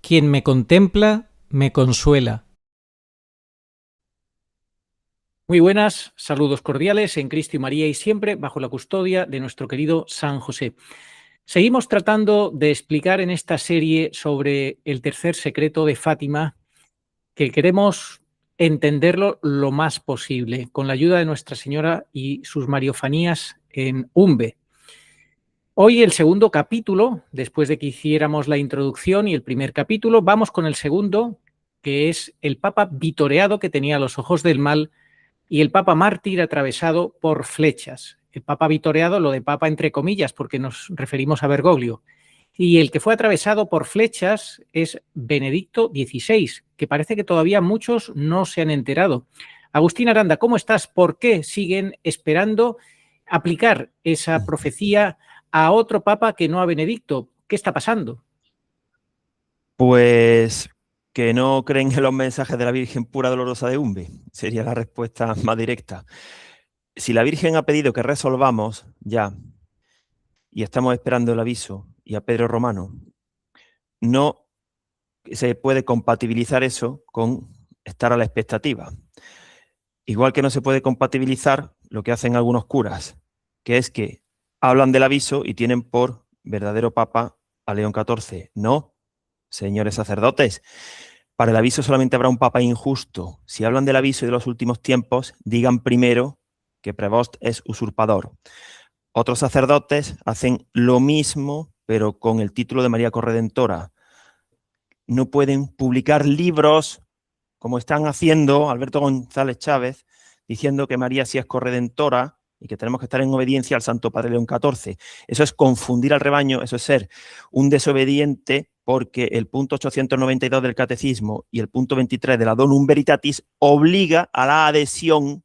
Quien me contempla, me consuela. Muy buenas, saludos cordiales en Cristo y María y siempre bajo la custodia de nuestro querido San José. Seguimos tratando de explicar en esta serie sobre el tercer secreto de Fátima, que queremos entenderlo lo más posible, con la ayuda de Nuestra Señora y sus mariofanías en Umbe. Hoy el segundo capítulo, después de que hiciéramos la introducción y el primer capítulo, vamos con el segundo, que es el Papa vitoreado que tenía los ojos del mal y el Papa mártir atravesado por flechas. El Papa vitoreado, lo de Papa entre comillas, porque nos referimos a Bergoglio. Y el que fue atravesado por flechas es Benedicto XVI, que parece que todavía muchos no se han enterado. Agustín Aranda, ¿cómo estás? ¿Por qué siguen esperando aplicar esa profecía a otro papa que no a Benedicto? ¿Qué está pasando? Pues que no creen en los mensajes de la Virgen pura dolorosa de Umbe, sería la respuesta más directa. Si la Virgen ha pedido que resolvamos ya, y estamos esperando el aviso, y a Pedro Romano, no se puede compatibilizar eso con estar a la expectativa. Igual que no se puede compatibilizar lo que hacen algunos curas, que es que hablan del aviso y tienen por verdadero papa a León XIV. No, señores sacerdotes, para el aviso solamente habrá un papa injusto. Si hablan del aviso y de los últimos tiempos, digan primero que Prevost es usurpador. Otros sacerdotes hacen lo mismo, pero con el título de María Corredentora. No pueden publicar libros, como están haciendo Alberto González Chávez, diciendo que María sí es corredentora y que tenemos que estar en obediencia al Santo Padre León XIV. Eso es confundir al rebaño, eso es ser un desobediente, porque el punto 892 del Catecismo y el punto 23 de la Donum Veritatis obliga a la adhesión,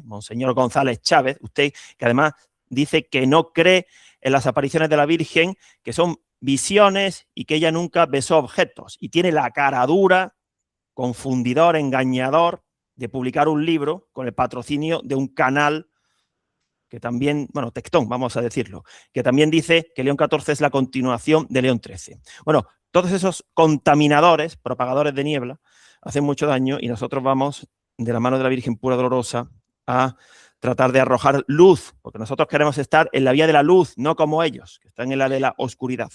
Monseñor González Chávez, usted que además dice que no cree en las apariciones de la Virgen, que son visiones y que ella nunca besó objetos, y tiene la cara dura, confundidor, engañador, de publicar un libro con el patrocinio de un canal que también, bueno, Tectón, vamos a decirlo, que también dice que León XIV es la continuación de León XIII. Bueno, todos esos contaminadores, propagadores de niebla, hacen mucho daño y nosotros vamos, de la mano de la Virgen pura dolorosa, a tratar de arrojar luz, porque nosotros queremos estar en la vía de la luz, no como ellos, que están en la de la oscuridad.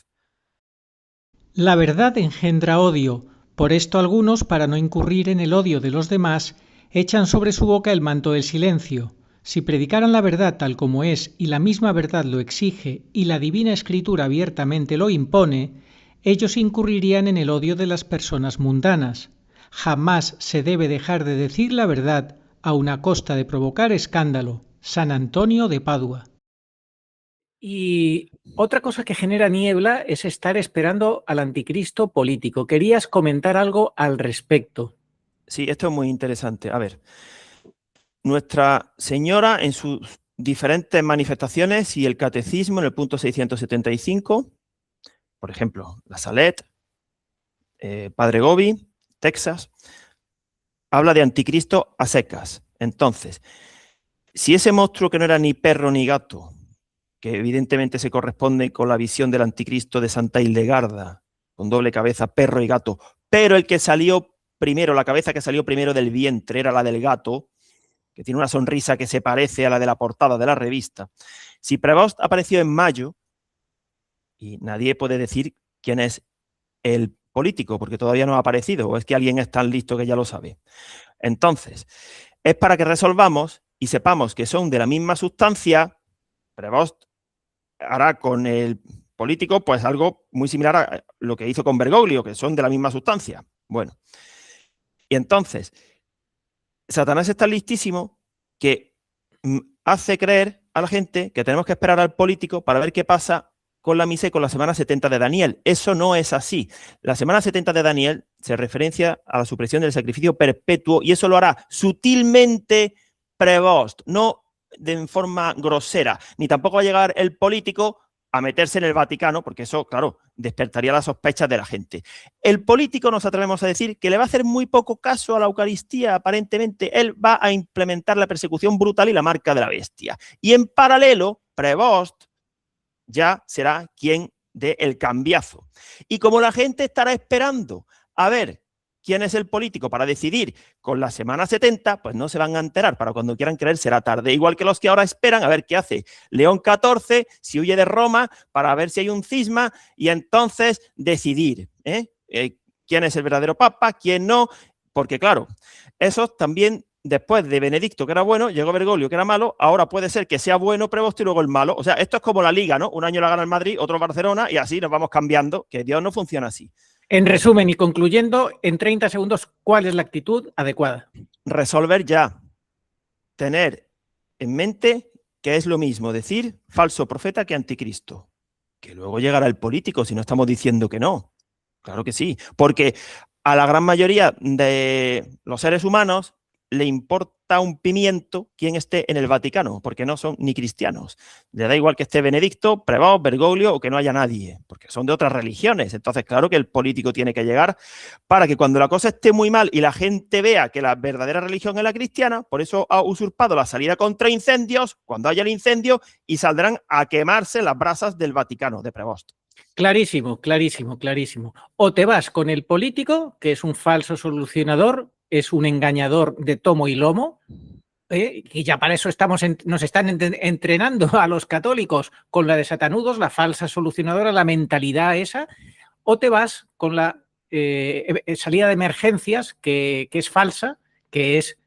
La verdad engendra odio, por esto algunos, para no incurrir en el odio de los demás, echan sobre su boca el manto del silencio. Si predicaran la verdad tal como es y la misma verdad lo exige y la divina escritura abiertamente lo impone, ellos incurrirían en el odio de las personas mundanas. Jamás se debe dejar de decir la verdad aun a costa de provocar escándalo. San Antonio de Padua. Y otra cosa que genera niebla es estar esperando al anticristo político. Querías comentar algo al respecto. Sí, esto es muy interesante. A ver, Nuestra Señora en sus diferentes manifestaciones y el catecismo en el punto 675, por ejemplo, la Salet, Padre Gobi, Texas, habla de anticristo a secas. Entonces, si ese monstruo que no era ni perro ni gato, que evidentemente se corresponde con la visión del anticristo de Santa Hildegarda, con doble cabeza, perro y gato, pero el que salió primero, la cabeza que salió primero del vientre era la del gato, que tiene una sonrisa que se parece a la de la portada de la revista. Si Prevost apareció en mayo, y nadie puede decir quién es el político, porque todavía no ha aparecido, o es que alguien es tan listo que ya lo sabe. Entonces, es para que resolvamos y sepamos que son de la misma sustancia. Prevost hará con el político pues algo muy similar a lo que hizo con Bergoglio, que son de la misma sustancia. Bueno, y entonces, Satanás está listísimo que hace creer a la gente que tenemos que esperar al político para ver qué pasa con la misa y con la semana 70 de Daniel. Eso no es así. La semana 70 de Daniel se referencia a la supresión del sacrificio perpetuo y eso lo hará sutilmente Prevost, no de forma grosera, ni tampoco va a llegar el político a meterse en el Vaticano, porque eso, claro, despertaría las sospechas de la gente. El político, nos atrevemos a decir, que le va a hacer muy poco caso a la Eucaristía, aparentemente. Él va a implementar la persecución brutal y la marca de la bestia. Y en paralelo, Prevost ya será quien del cambiazo. Y como la gente estará esperando a ver quién es el político para decidir con la semana 70, pues no se van a enterar. Para cuando quieran creer será tarde. Igual que los que ahora esperan a ver qué hace León XIV, si huye de Roma, para ver si hay un cisma y entonces decidir quién es el verdadero papa, quién no. Porque claro, esos también, después de Benedicto, que era bueno, llegó Bergoglio, que era malo, ahora puede ser que sea bueno Prevost y luego el malo. O sea, esto es como la Liga, ¿no? Un año la gana el Madrid, otro el Barcelona y así nos vamos cambiando, que Dios no funciona así. En resumen y concluyendo, en 30 segundos, ¿cuál es la actitud adecuada? Resolver ya. Tener en mente que es lo mismo decir falso profeta que anticristo. Que luego llegará el político, si no estamos diciendo que no. Claro que sí. Porque a la gran mayoría de los seres humanos le importa un pimiento quién esté en el Vaticano, porque no son ni cristianos. Le da igual que esté Benedicto, Prevost, Bergoglio o que no haya nadie, porque son de otras religiones. Entonces, claro que el político tiene que llegar para que cuando la cosa esté muy mal y la gente vea que la verdadera religión es la cristiana, por eso ha usurpado la salida contra incendios, cuando haya el incendio, y saldrán a quemarse las brasas del Vaticano, de Prevost. Clarísimo, clarísimo, clarísimo. O te vas con el político, que es un falso solucionador, es un engañador de tomo y lomo, y ya para eso nos están entrenando a los católicos con la de Satanudos, la falsa solucionadora, la mentalidad esa, o te vas con la salida de emergencias, que es falsa, que es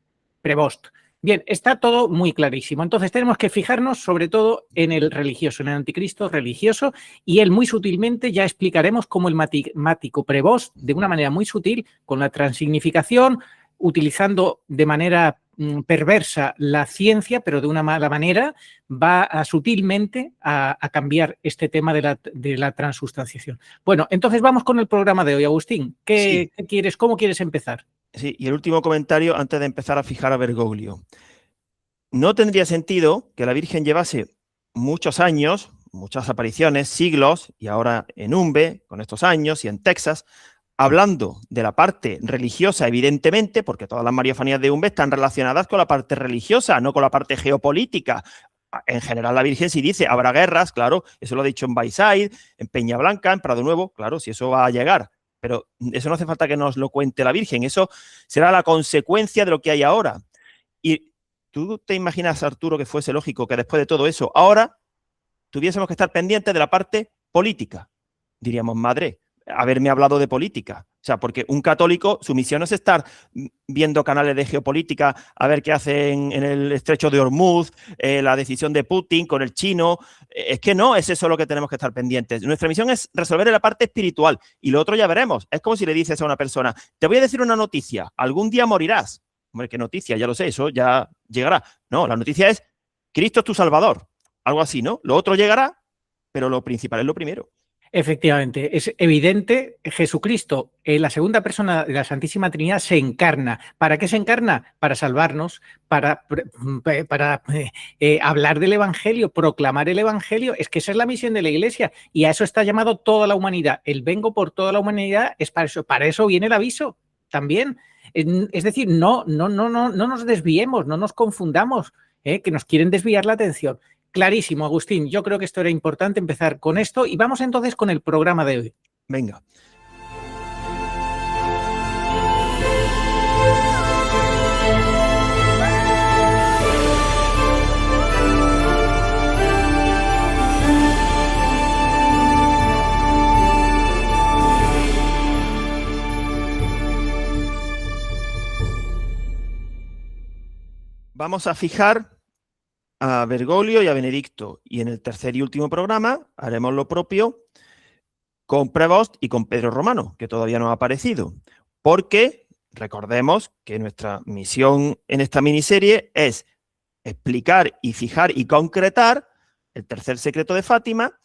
Prevost. Bien, está todo muy clarísimo. Entonces tenemos que fijarnos sobre todo en el religioso, en el anticristo religioso, y él muy sutilmente ya explicaremos cómo el mático Prevost, de una manera muy sutil, con la transignificación, utilizando de manera perversa la ciencia, pero de una mala manera, va a sutilmente a cambiar este tema de la transustanciación. Bueno, entonces vamos con el programa de hoy, Agustín. ¿Qué quieres? ¿Cómo quieres empezar? Sí, y el último comentario antes de empezar a fijar a Bergoglio. No tendría sentido que la Virgen llevase muchos años, muchas apariciones, siglos, y ahora en Umbe, con estos años, y en Texas, hablando de la parte religiosa, evidentemente, porque todas las mariafanías de Umbe están relacionadas con la parte religiosa, no con la parte geopolítica. En general, la Virgen sí dice, habrá guerras, claro, eso lo ha dicho en Bayside, en Peña Blanca, en Prado Nuevo, claro, si eso va a llegar. Pero eso no hace falta que nos lo cuente la Virgen, eso será la consecuencia de lo que hay ahora. Y ¿tú te imaginas, Arturo, que fuese lógico que después de todo eso, ahora tuviésemos que estar pendientes de la parte política? Diríamos, madre, haberme hablado de política. O sea, porque un católico, su misión no es estar viendo canales de geopolítica, a ver qué hacen en el estrecho de Hormuz, la decisión de Putin con el chino. Es que no es eso lo que tenemos que estar pendientes. Nuestra misión es resolver la parte espiritual y lo otro ya veremos. Es como si le dices a una persona, te voy a decir una noticia, algún día morirás. Hombre, qué noticia, ya lo sé, eso ya llegará. No, la noticia es, Cristo es tu Salvador. Algo así, ¿no? Lo otro llegará, pero lo principal es lo primero. Efectivamente, es evidente, Jesucristo, la segunda persona de la Santísima Trinidad, se encarna. ¿Para qué se encarna? Para salvarnos, para hablar del Evangelio, proclamar el Evangelio. Es que esa es la misión de la Iglesia y a eso está llamado toda la humanidad. El vengo por toda la humanidad es para eso viene el aviso también. Es decir, no nos desviemos, no nos confundamos, que nos quieren desviar la atención. Clarísimo, Agustín. Yo creo que esto era importante empezar con esto y vamos entonces con el programa de hoy. Venga. Vamos a fijar a Bergoglio y a Benedicto. Y en el tercer y último programa haremos lo propio con Prevost y con Pedro Romano, que todavía no ha aparecido. Porque recordemos que nuestra misión en esta miniserie es explicar y fijar y concretar el tercer secreto de Fátima,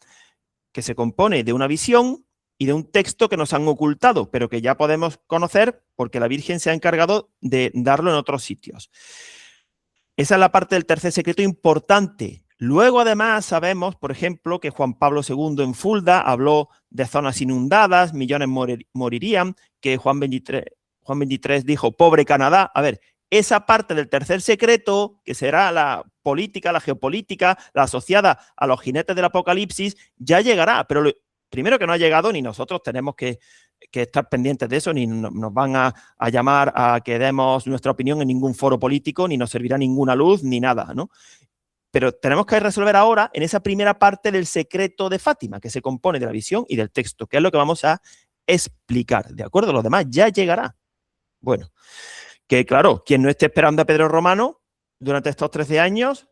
que se compone de una visión y de un texto que nos han ocultado, pero que ya podemos conocer porque la Virgen se ha encargado de darlo en otros sitios. Esa es la parte del tercer secreto importante. Luego, además, sabemos, por ejemplo, que Juan Pablo II en Fulda habló de zonas inundadas, millones morirían, que Juan XXIII dijo, pobre Canadá. A ver, esa parte del tercer secreto, que será la política, la geopolítica, la asociada a los jinetes del Apocalipsis, ya llegará, pero primero que no ha llegado, ni nosotros tenemos que estar pendientes de eso, ni nos van a llamar a que demos nuestra opinión en ningún foro político, ni nos servirá ninguna luz, ni nada, ¿no? Pero tenemos que resolver ahora en esa primera parte del secreto de Fátima, que se compone de la visión y del texto, que es lo que vamos a explicar, ¿de acuerdo? Lo demás ya llegará. Bueno, que claro, quien no esté esperando a Pedro Romano durante estos 13 años,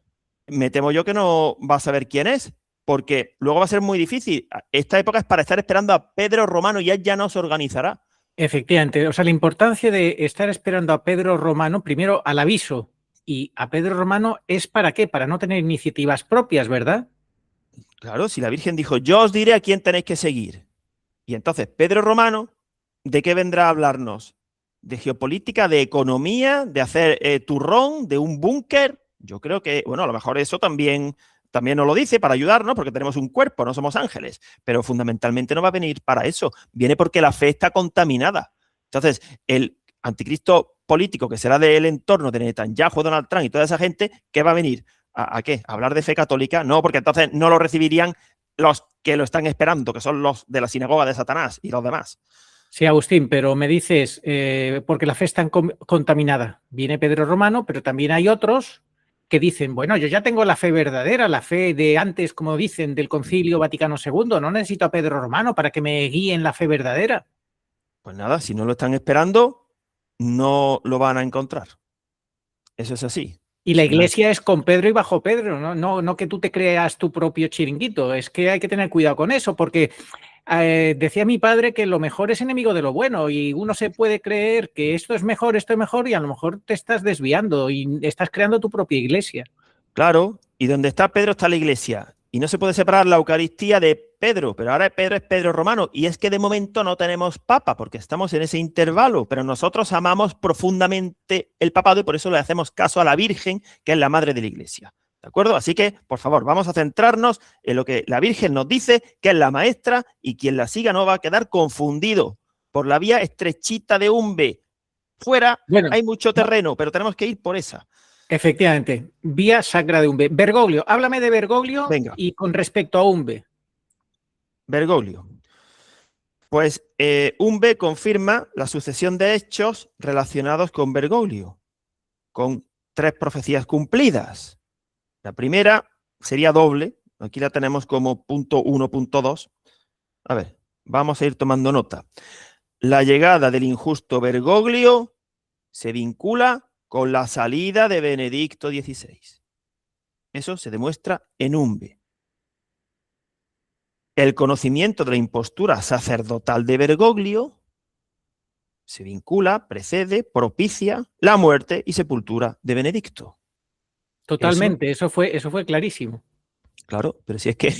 me temo yo que no va a saber quién es, porque luego va a ser muy difícil. Esta época es para estar esperando a Pedro Romano y él ya no se organizará. Efectivamente, o sea, la importancia de estar esperando a Pedro Romano, primero al aviso, y a Pedro Romano es ¿para qué? Para no tener iniciativas propias, ¿verdad? Claro, si la Virgen dijo, yo os diré a quién tenéis que seguir. Y entonces, Pedro Romano, ¿de qué vendrá a hablarnos? ¿De geopolítica, de economía, de hacer turrón, de un búnker? Yo creo que, bueno, a lo mejor eso también nos lo dice para ayudarnos, porque tenemos un cuerpo, no somos ángeles, pero fundamentalmente no va a venir para eso. Viene porque la fe está contaminada. Entonces, el anticristo político que será del entorno de Netanyahu, Donald Trump y toda esa gente, ¿qué va a venir? ¿A qué? ¿A hablar de fe católica? No, porque entonces no lo recibirían los que lo están esperando, que son los de la sinagoga de Satanás y los demás. Sí, Agustín, pero me dices, porque la fe está contaminada. Viene Pedro Romano, pero también hay otros que dicen, bueno, yo ya tengo la fe verdadera, la fe de antes, como dicen, del Concilio Vaticano II, no necesito a Pedro Romano para que me guíe en la fe verdadera. Pues nada, si no lo están esperando, no lo van a encontrar. Eso es así. Y la iglesia es con Pedro y bajo Pedro, ¿no? No que tú te creas tu propio chiringuito, es que hay que tener cuidado con eso, porque decía mi padre que lo mejor es enemigo de lo bueno y uno se puede creer que esto es mejor y a lo mejor te estás desviando y estás creando tu propia iglesia. Claro, y donde está Pedro está la iglesia. Y no se puede separar la Eucaristía de Pedro, pero ahora Pedro es Pedro Romano. Y es que de momento no tenemos papa, porque estamos en ese intervalo, pero nosotros amamos profundamente el papado y por eso le hacemos caso a la Virgen, que es la madre de la iglesia. ¿De acuerdo? Así que, por favor, vamos a centrarnos en lo que la Virgen nos dice, que es la maestra, y quien la siga no va a quedar confundido por la vía estrechita de Umbe. Fuera hay mucho terreno, pero tenemos que ir por esa. Efectivamente, vía sacra de Umbe. Bergoglio, háblame de Bergoglio. Venga. Y con respecto a Umbe. Bergoglio. Pues Umbe confirma la sucesión de hechos relacionados con Bergoglio, con 3 profecías cumplidas. La primera sería doble, aquí la tenemos como punto 1, punto 2. A ver, vamos a ir tomando nota. La llegada del injusto Bergoglio se vincula con la salida de Benedicto XVI. Eso se demuestra en Umbe. El conocimiento de la impostura sacerdotal de Bergoglio se vincula, precede, propicia la muerte y sepultura de Benedicto. Totalmente, eso fue clarísimo. Claro, pero si es que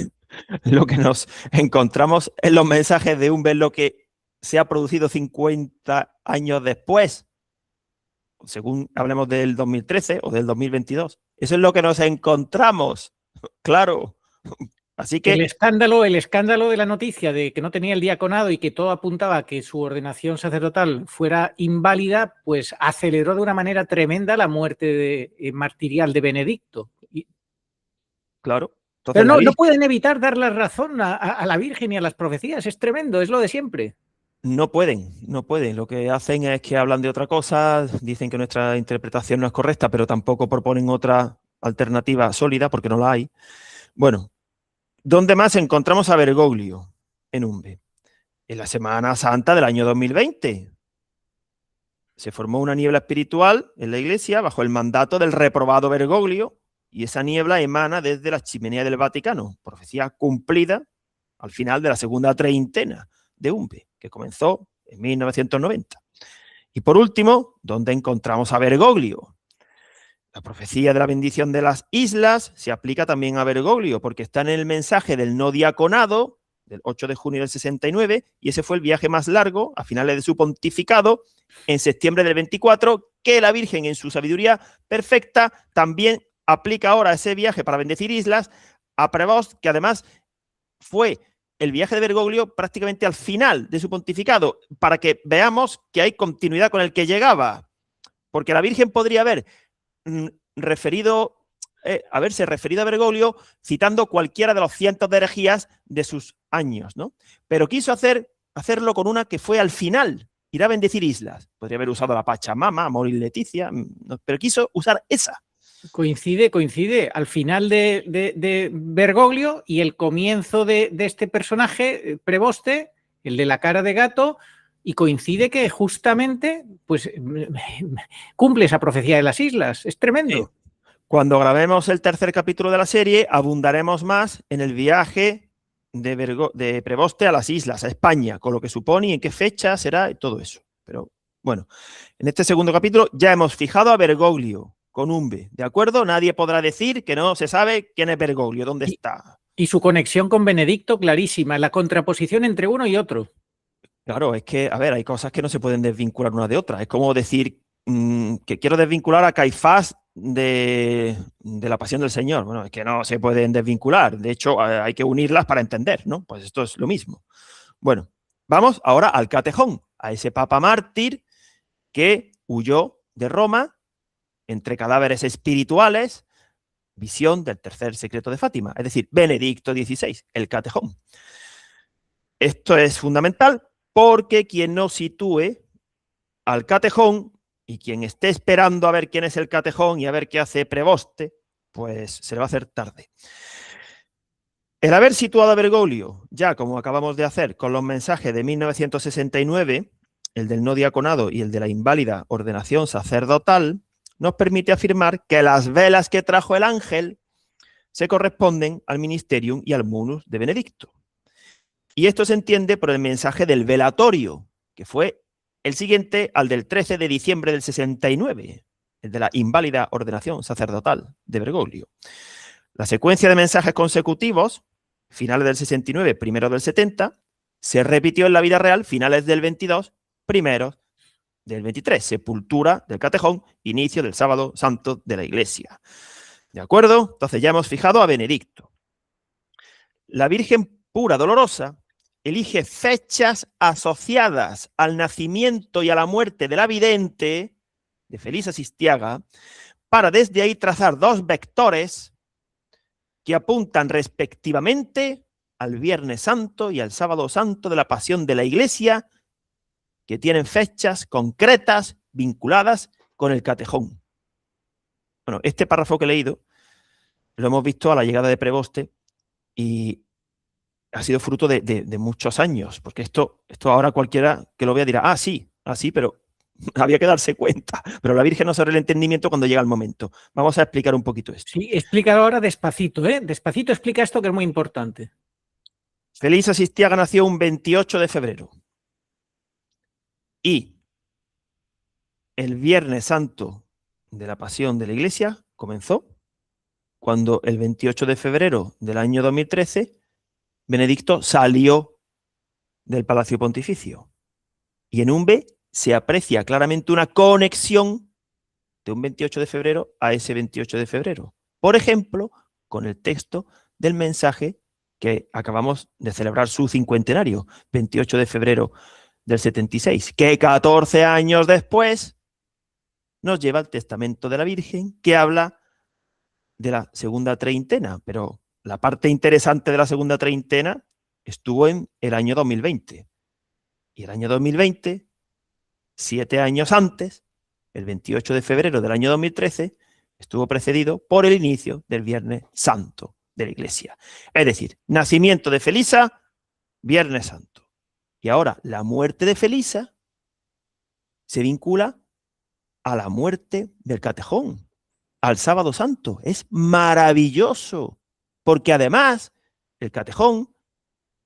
lo que nos encontramos en los mensajes de Umbe es lo que se ha producido 50 años después, según hablemos del 2013 o del 2022. Eso es lo que nos encontramos, claro. Así que el escándalo de la noticia de que no tenía el diaconado y que todo apuntaba a que su ordenación sacerdotal fuera inválida, pues aceleró de una manera tremenda la muerte martirial de Benedicto. Claro. Entonces, pero no pueden evitar dar la razón a la Virgen y a las profecías, es tremendo, es lo de siempre. No pueden. Lo que hacen es que hablan de otra cosa, dicen que nuestra interpretación no es correcta, pero tampoco proponen otra alternativa sólida porque no la hay. Bueno, ¿dónde más encontramos a Bergoglio? En Umbe. En la Semana Santa del año 2020. Se formó una niebla espiritual en la iglesia bajo el mandato del reprobado Bergoglio y esa niebla emana desde la chimenea del Vaticano, profecía cumplida al final de la segunda treintena de Umbe, que comenzó en 1990. Y por último, ¿dónde encontramos a Bergoglio? La profecía de la bendición de las islas se aplica también a Bergoglio, porque está en el mensaje del no diaconado del 8 de junio del 69, y ese fue el viaje más largo, a finales de su pontificado, en septiembre del 24, que la Virgen, en su sabiduría perfecta, también aplica ahora ese viaje para bendecir islas a Prevost, que además fue el viaje de Bergoglio prácticamente al final de su pontificado, para que veamos que hay continuidad con el que llegaba, porque la Virgen podría haber referido haberse referido a Bergoglio citando cualquiera de los cientos de herejías de sus años, ¿no? Pero quiso hacerlo con una que fue al final, irá a bendecir islas. Podría haber usado la Pachamama, Amor y Leticia, no, pero quiso usar esa. Coincide al final de Bergoglio y el comienzo de este personaje, Preboste, el de la cara de gato, y coincide que justamente pues cumple esa profecía de las islas. Es tremendo. Cuando grabemos el tercer capítulo de la serie, abundaremos más en el viaje de Preboste a las islas, a España, con lo que supone y en qué fecha será y todo eso. Pero bueno, en este segundo capítulo ya hemos fijado a Bergoglio con un B, ¿de acuerdo? Nadie podrá decir que no se sabe quién es Bergoglio, dónde está. Y su conexión con Benedicto clarísima, la contraposición entre uno y otro. Claro, es que, a ver, hay cosas que no se pueden desvincular una de otra. Es como decir que quiero desvincular a Caifás de la Pasión del Señor. Bueno, es que no se pueden desvincular. De hecho, hay que unirlas para entender, ¿no? Pues esto es lo mismo. Bueno, vamos ahora al Catejón, a ese papa mártir que huyó de Roma entre cadáveres espirituales, visión del tercer secreto de Fátima, es decir, Benedicto XVI, el Catejón. Esto es fundamental porque quien no sitúe al Catejón y quien esté esperando a ver quién es el Catejón y a ver qué hace Preboste, pues se le va a hacer tarde. El haber situado a Bergoglio, ya como acabamos de hacer con los mensajes de 1969, el del no diaconado y el de la inválida ordenación sacerdotal, nos permite afirmar que las velas que trajo el ángel se corresponden al ministerium y al munus de Benedicto. Y esto se entiende por el mensaje del velatorio, que fue el siguiente al del 13 de diciembre del 69, el de la inválida ordenación sacerdotal de Bergoglio. La secuencia de mensajes consecutivos, finales del 69, primeros del 70, se repitió en la vida real, finales del 22, primeros del 23, sepultura del Catejón, inicio del sábado santo de la Iglesia. ¿De acuerdo? Entonces ya hemos fijado a Benedicto. La Virgen pura dolorosa elige fechas asociadas al nacimiento y a la muerte de la vidente, de Felisa Sistiaga, para desde ahí trazar dos vectores que apuntan respectivamente al Viernes Santo y al Sábado Santo de la Pasión de la Iglesia, que tienen fechas concretas vinculadas con el Catejón. Bueno, este párrafo que he leído lo hemos visto a la llegada de Preboste y ha sido fruto de muchos años, porque esto ahora cualquiera que lo vea dirá, sí, pero había que darse cuenta. Pero la Virgen nos abre el entendimiento cuando llega el momento. Vamos a explicar un poquito esto. Sí, explica ahora despacito, ¿eh? Despacito explica esto que es muy importante. Felisa Sistiaga nació un 28 de febrero. Y el Viernes Santo de la Pasión de la Iglesia comenzó cuando el 28 de febrero del año 2013 Benedicto salió del Palacio Pontificio. Y en un B se aprecia claramente una conexión de un 28 de febrero a ese 28 de febrero. Por ejemplo, con el texto del mensaje que acabamos de celebrar su cincuentenario, 28 de febrero del 76, que 14 años después nos lleva al testamento de la Virgen, que habla de la segunda treintena, pero la parte interesante de la segunda treintena estuvo en el año 2020. Y el año 2020, 7 años antes, el 28 de febrero del año 2013, estuvo precedido por el inicio del Viernes Santo de la Iglesia. Es decir, nacimiento de Felisa, Viernes Santo. Y ahora la muerte de Felisa se vincula a la muerte del Catejón, al Sábado Santo. Es maravilloso, porque además el Catejón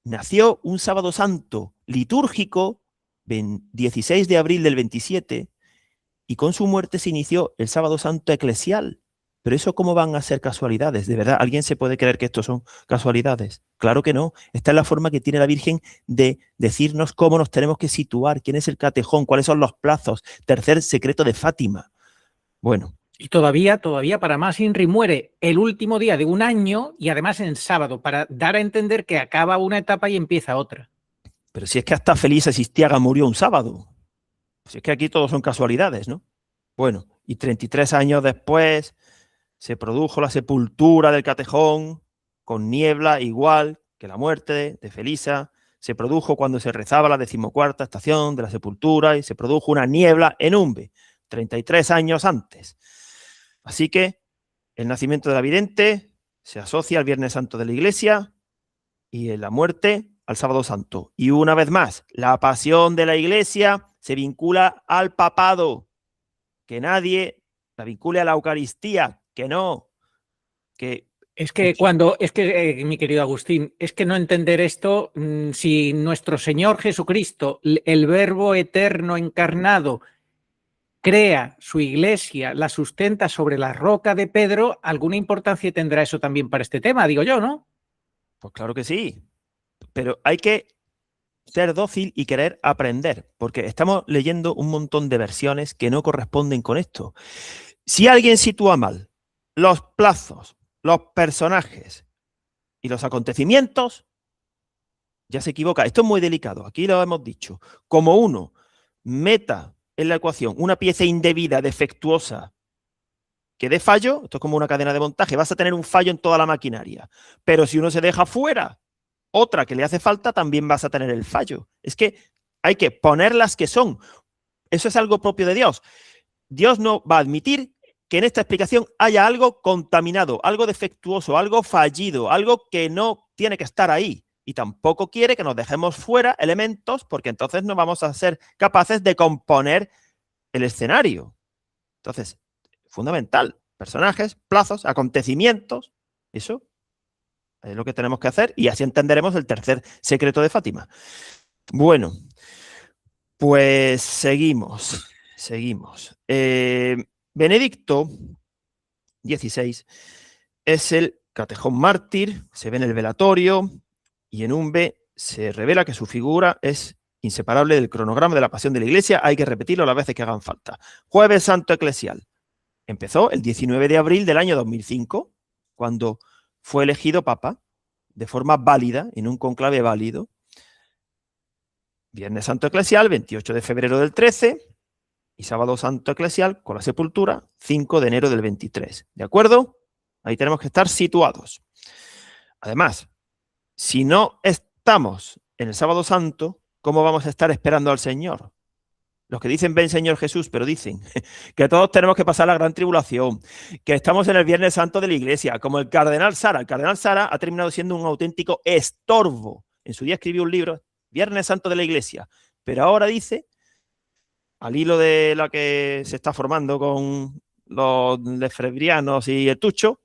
nació un Sábado Santo litúrgico, 16 de abril del 27, y con su muerte se inició el Sábado Santo eclesial. Pero eso, ¿cómo van a ser casualidades? ¿De verdad alguien se puede creer que esto son casualidades? Claro que no. Esta es la forma que tiene la Virgen de decirnos cómo nos tenemos que situar, quién es el Catejón, cuáles son los plazos, tercer secreto de Fátima. Bueno. Y todavía para más, INRI muere el último día de un año y además en sábado, para dar a entender que acaba una etapa y empieza otra. Pero si es que hasta Felisa Sistiaga murió un sábado. Si es que aquí todos son casualidades, ¿no? Bueno, y 33 años después se produjo la sepultura del catejón con niebla igual que la muerte de Felisa. Se produjo cuando se rezaba la 14ª estación de la sepultura y se produjo una niebla en Umbe, 33 años antes. Así que el nacimiento de la vidente se asocia al Viernes Santo de la Iglesia y la muerte al Sábado Santo. Y una vez más, la pasión de la Iglesia se vincula al papado. Que nadie la vincule a la Eucaristía, que no. Que mi querido Agustín, es que no entender esto, si nuestro Señor Jesucristo, el Verbo eterno encarnado, crea su iglesia, la sustenta sobre la roca de Pedro, alguna importancia tendrá eso también para este tema, digo yo, ¿no? Pues claro que sí, pero hay que ser dócil y querer aprender, porque estamos leyendo un montón de versiones que no corresponden con esto. Si alguien sitúa mal los plazos, los personajes y los acontecimientos, ya se equivoca. Esto es muy delicado, aquí lo hemos dicho. Como uno meta en la ecuación una pieza indebida, defectuosa, que dé fallo, esto es como una cadena de montaje, vas a tener un fallo en toda la maquinaria. Pero si uno se deja fuera otra que le hace falta, también vas a tener el fallo. Es que hay que ponerlas que son. Eso es algo propio de Dios. Dios no va a admitir que en esta explicación haya algo contaminado, algo defectuoso, algo fallido, algo que no tiene que estar ahí. Y tampoco quiere que nos dejemos fuera elementos, porque entonces no vamos a ser capaces de componer el escenario. Entonces, fundamental, personajes, plazos, acontecimientos, eso es lo que tenemos que hacer y así entenderemos el tercer secreto de Fátima. Bueno, pues seguimos. Benedicto XVI es el catejón mártir, se ve en el velatorio y en Umbe se revela que su figura es inseparable del cronograma de la pasión de la Iglesia. Hay que repetirlo las veces que hagan falta. Jueves Santo Eclesial. Empezó el 19 de abril del año 2005, cuando fue elegido papa de forma válida, en un conclave válido. Viernes Santo Eclesial, 28 de febrero del 13, y Sábado Santo Eclesial, con la sepultura, 5 de enero del 23. ¿De acuerdo? Ahí tenemos que estar situados. Además, si no estamos en el Sábado Santo, ¿cómo vamos a estar esperando al Señor? Los que dicen ven Señor Jesús, pero dicen que todos tenemos que pasar la gran tribulación, que estamos en el Viernes Santo de la Iglesia, como el cardenal Sara. El cardenal Sara ha terminado siendo un auténtico estorbo. En su día escribió un libro, Viernes Santo de la Iglesia, pero ahora dice, al hilo de la que se está formando con los lefebvrianos y el Tucho,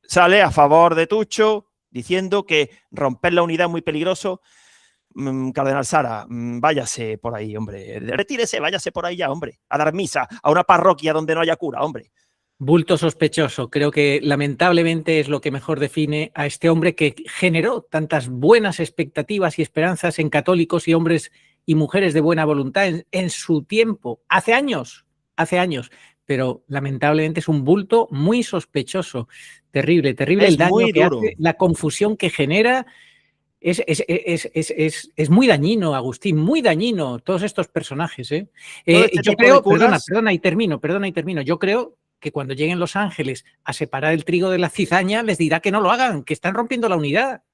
sale a favor de Tucho, diciendo que romper la unidad es muy peligroso. Cardenal Sara, váyase por ahí, hombre. Retírese, váyase por ahí ya, hombre. A dar misa a una parroquia donde no haya cura, hombre. Bulto sospechoso. Creo que lamentablemente es lo que mejor define a este hombre que generó tantas buenas expectativas y esperanzas en católicos y hombres y mujeres de buena voluntad en su tiempo, hace años, pero lamentablemente es un bulto muy sospechoso. Terrible el daño que hace, la confusión que genera. Es muy dañino, Agustín, muy dañino todos estos personajes. Yo creo, perdona y termino. Yo creo que cuando lleguen los ángeles a separar el trigo de la cizaña, les dirá que no lo hagan, que están rompiendo la unidad.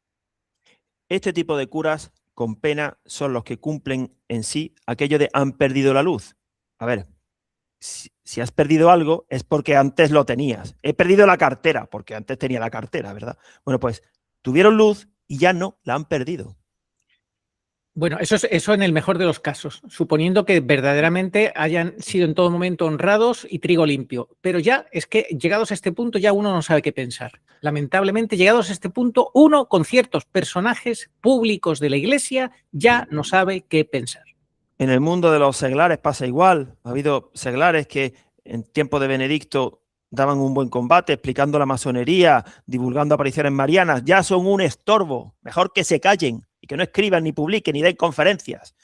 Este tipo de curas con pena son los que cumplen en sí aquello de han perdido la luz. A ver, si has perdido algo es porque antes lo tenías. He perdido la cartera porque antes tenía la cartera, ¿verdad? Bueno, pues tuvieron luz y ya no, la han perdido. Bueno, eso en el mejor de los casos, suponiendo que verdaderamente hayan sido en todo momento honrados y trigo limpio. Pero ya es que llegados a este punto ya uno no sabe qué pensar. Lamentablemente, llegados a este punto, uno con ciertos personajes públicos de la Iglesia ya no sabe qué pensar. En el mundo de los seglares pasa igual. Ha habido seglares que en tiempo de Benedicto daban un buen combate, explicando la masonería, divulgando apariciones marianas. Ya son un estorbo. Mejor que se callen y que no escriban, ni publiquen, ni den conferencias.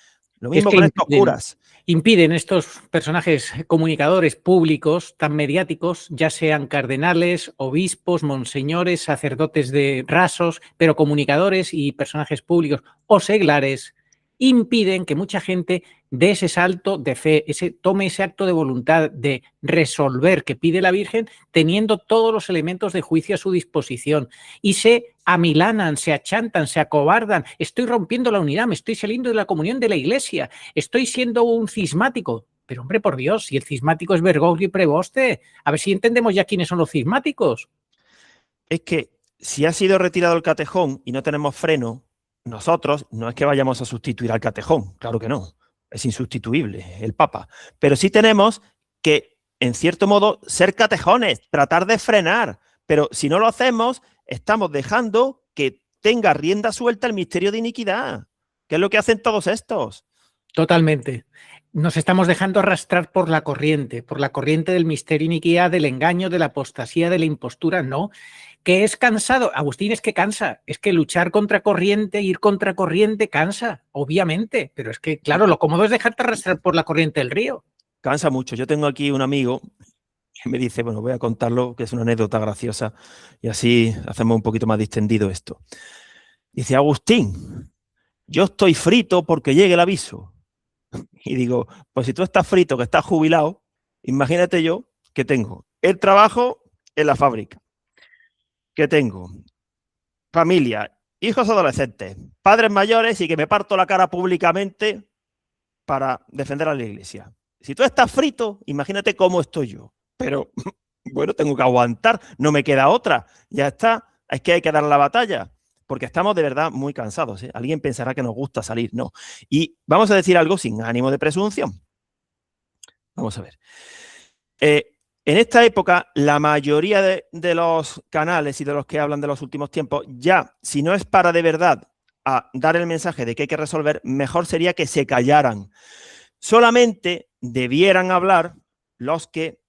Lo mismo con estos curas. Impiden estos personajes comunicadores públicos tan mediáticos, ya sean cardenales, obispos, monseñores, sacerdotes de rasos, pero comunicadores y personajes públicos o seglares, impiden que mucha gente dé ese salto de fe, tome ese acto de voluntad de resolver que pide la Virgen, teniendo todos los elementos de juicio a su disposición, y se amilanan, se achantan, se acobardan. Estoy rompiendo la unidad, me estoy saliendo de la comunión de la Iglesia, estoy siendo un cismático. Pero hombre, por Dios, si el cismático es Bergoglio y Preboste, a ver si entendemos ya quiénes son los cismáticos. Es que si ha sido retirado el catejón y no tenemos freno, nosotros no es que vayamos a sustituir al catejón, claro que no, es insustituible el Papa, pero sí tenemos que, en cierto modo, ser catejones, tratar de frenar, pero si no lo hacemos, estamos dejando que tenga rienda suelta el misterio de iniquidad, que es lo que hacen todos estos. Totalmente. Nos estamos dejando arrastrar por la corriente del misterio de iniquidad, del engaño, de la apostasía, de la impostura, no. Que es cansado, Agustín, es que cansa, es que luchar contra corriente, ir contra corriente cansa, obviamente, pero es que, claro, lo cómodo es dejarte arrastrar por la corriente del río. Cansa mucho. Yo tengo aquí un amigo que me dice, bueno, voy a contarlo, que es una anécdota graciosa, y así hacemos un poquito más distendido esto. Dice, Agustín, yo estoy frito porque llegue el aviso. Y digo, pues si tú estás frito, que estás jubilado, imagínate yo que tengo el trabajo en la fábrica, que tengo familia, hijos adolescentes, padres mayores y que me parto la cara públicamente para defender a la Iglesia. Si tú estás frito, imagínate cómo estoy yo. Pero bueno, tengo que aguantar, no me queda otra. Ya está, es que hay que dar la batalla, porque estamos de verdad muy cansados, ¿eh? Alguien pensará que nos gusta salir, no. Y vamos a decir algo sin ánimo de presunción. Vamos a ver. En esta época, la mayoría de los canales y de los que hablan de los últimos tiempos, ya, si no es para de verdad a dar el mensaje de que hay que resolver, mejor sería que se callaran. Solamente debieran hablar los que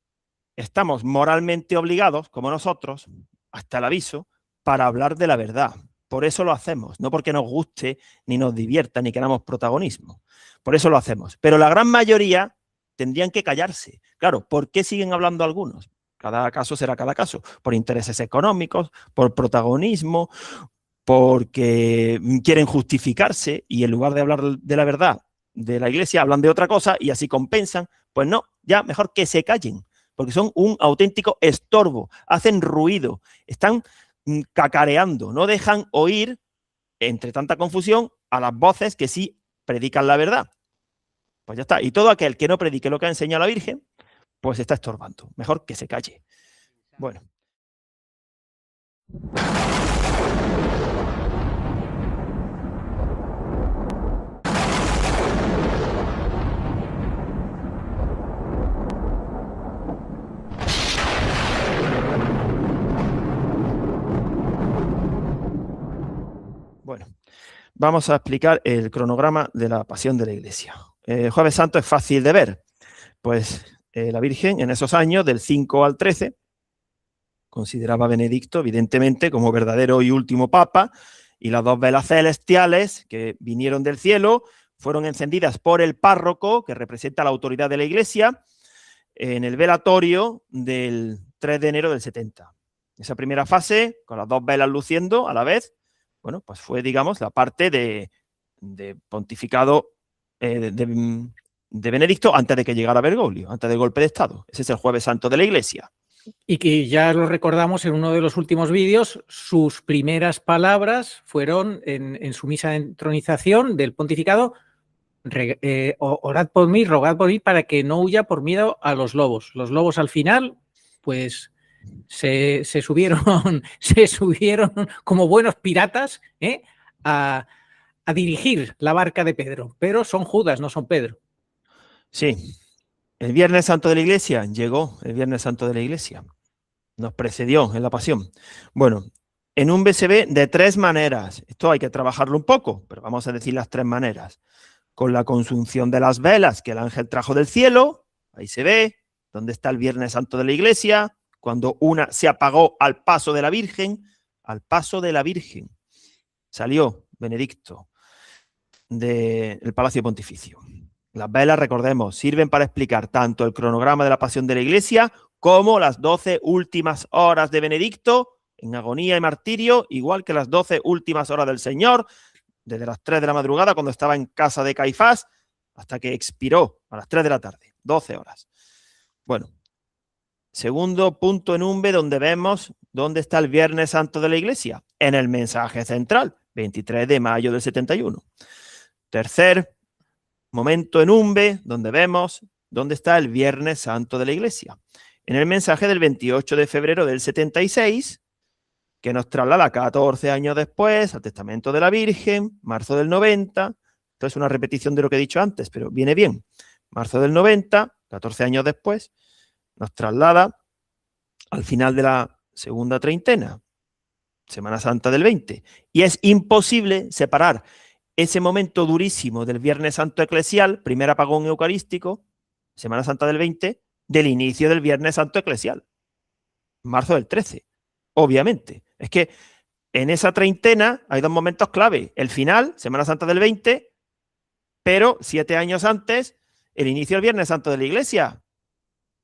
estamos moralmente obligados, como nosotros, hasta el aviso, para hablar de la verdad. Por eso lo hacemos, no porque nos guste, ni nos divierta, ni queramos protagonismo. Por eso lo hacemos. Pero la gran mayoría tendrían que callarse. Claro, ¿por qué siguen hablando algunos? Cada caso será cada caso. Por intereses económicos, por protagonismo, porque quieren justificarse y en lugar de hablar de la verdad de la Iglesia hablan de otra cosa y así compensan. Pues no, ya mejor que se callen, porque son un auténtico estorbo, hacen ruido, están cacareando, no dejan oír, entre tanta confusión, a las voces que sí predican la verdad. Pues ya está. Y todo aquel que no predique lo que ha enseñado la Virgen, pues está estorbando. Mejor que se calle. Bueno. Bueno, vamos a explicar el cronograma de la Pasión de la Iglesia. Jueves Santo es fácil de ver. Pues la Virgen en esos años, del 5 al 13, consideraba a Benedicto, evidentemente, como verdadero y último papa, y las dos velas celestiales que vinieron del cielo fueron encendidas por el párroco, que representa la autoridad de la Iglesia, en el velatorio del 3 de enero del 70. Esa primera fase, con las dos velas luciendo a la vez, bueno, pues fue, digamos, la parte de pontificado de Benedicto antes de que llegara Bergoglio, antes del golpe de Estado. Ese es el Jueves Santo de la Iglesia. Y que ya lo recordamos en uno de los últimos vídeos, sus primeras palabras fueron en su misa de entronización del pontificado: orad por mí, rogad por mí para que no huya por miedo a los lobos. Los lobos al final, pues se subieron como buenos piratas a dirigir la barca de Pedro, pero son Judas, no son Pedro. Sí, el Viernes Santo de la Iglesia llegó, el Viernes Santo de la Iglesia. Nos precedió en la Pasión. Bueno, en un BSB de 3 maneras. Esto hay que trabajarlo un poco, pero vamos a decir las 3 maneras. Con la consunción de las velas que el ángel trajo del cielo, ahí se ve dónde está el Viernes Santo de la Iglesia, cuando una se apagó al paso de la Virgen, salió Benedicto del Palacio Pontificio. Las velas, recordemos, sirven para explicar tanto el cronograma de la Pasión de la Iglesia como las 12 últimas horas de Benedicto en agonía y martirio, igual que las 12 últimas horas del Señor, desde las 3 de la madrugada, cuando estaba en casa de Caifás, hasta que expiró a las 3 de la tarde, 12 horas. Bueno, segundo punto en Umbe donde vemos dónde está el Viernes Santo de la Iglesia, en el mensaje central, 23 de mayo del 71. Tercer momento en Umbe donde vemos dónde está el Viernes Santo de la Iglesia, en el mensaje del 28 de febrero del 76, que nos traslada 14 años después al Testamento de la Virgen, marzo del 90. Esto es una repetición de lo que he dicho antes, pero viene bien. Marzo del 90, 14 años después, nos traslada al final de la segunda treintena, Semana Santa del 20. Y es imposible separar ese momento durísimo del Viernes Santo eclesial, primer apagón eucarístico, Semana Santa del 20, del inicio del Viernes Santo eclesial, marzo del 13. Obviamente. Es que en esa treintena hay dos momentos clave. El final, Semana Santa del 20, pero 7 años antes, el inicio del Viernes Santo de la Iglesia,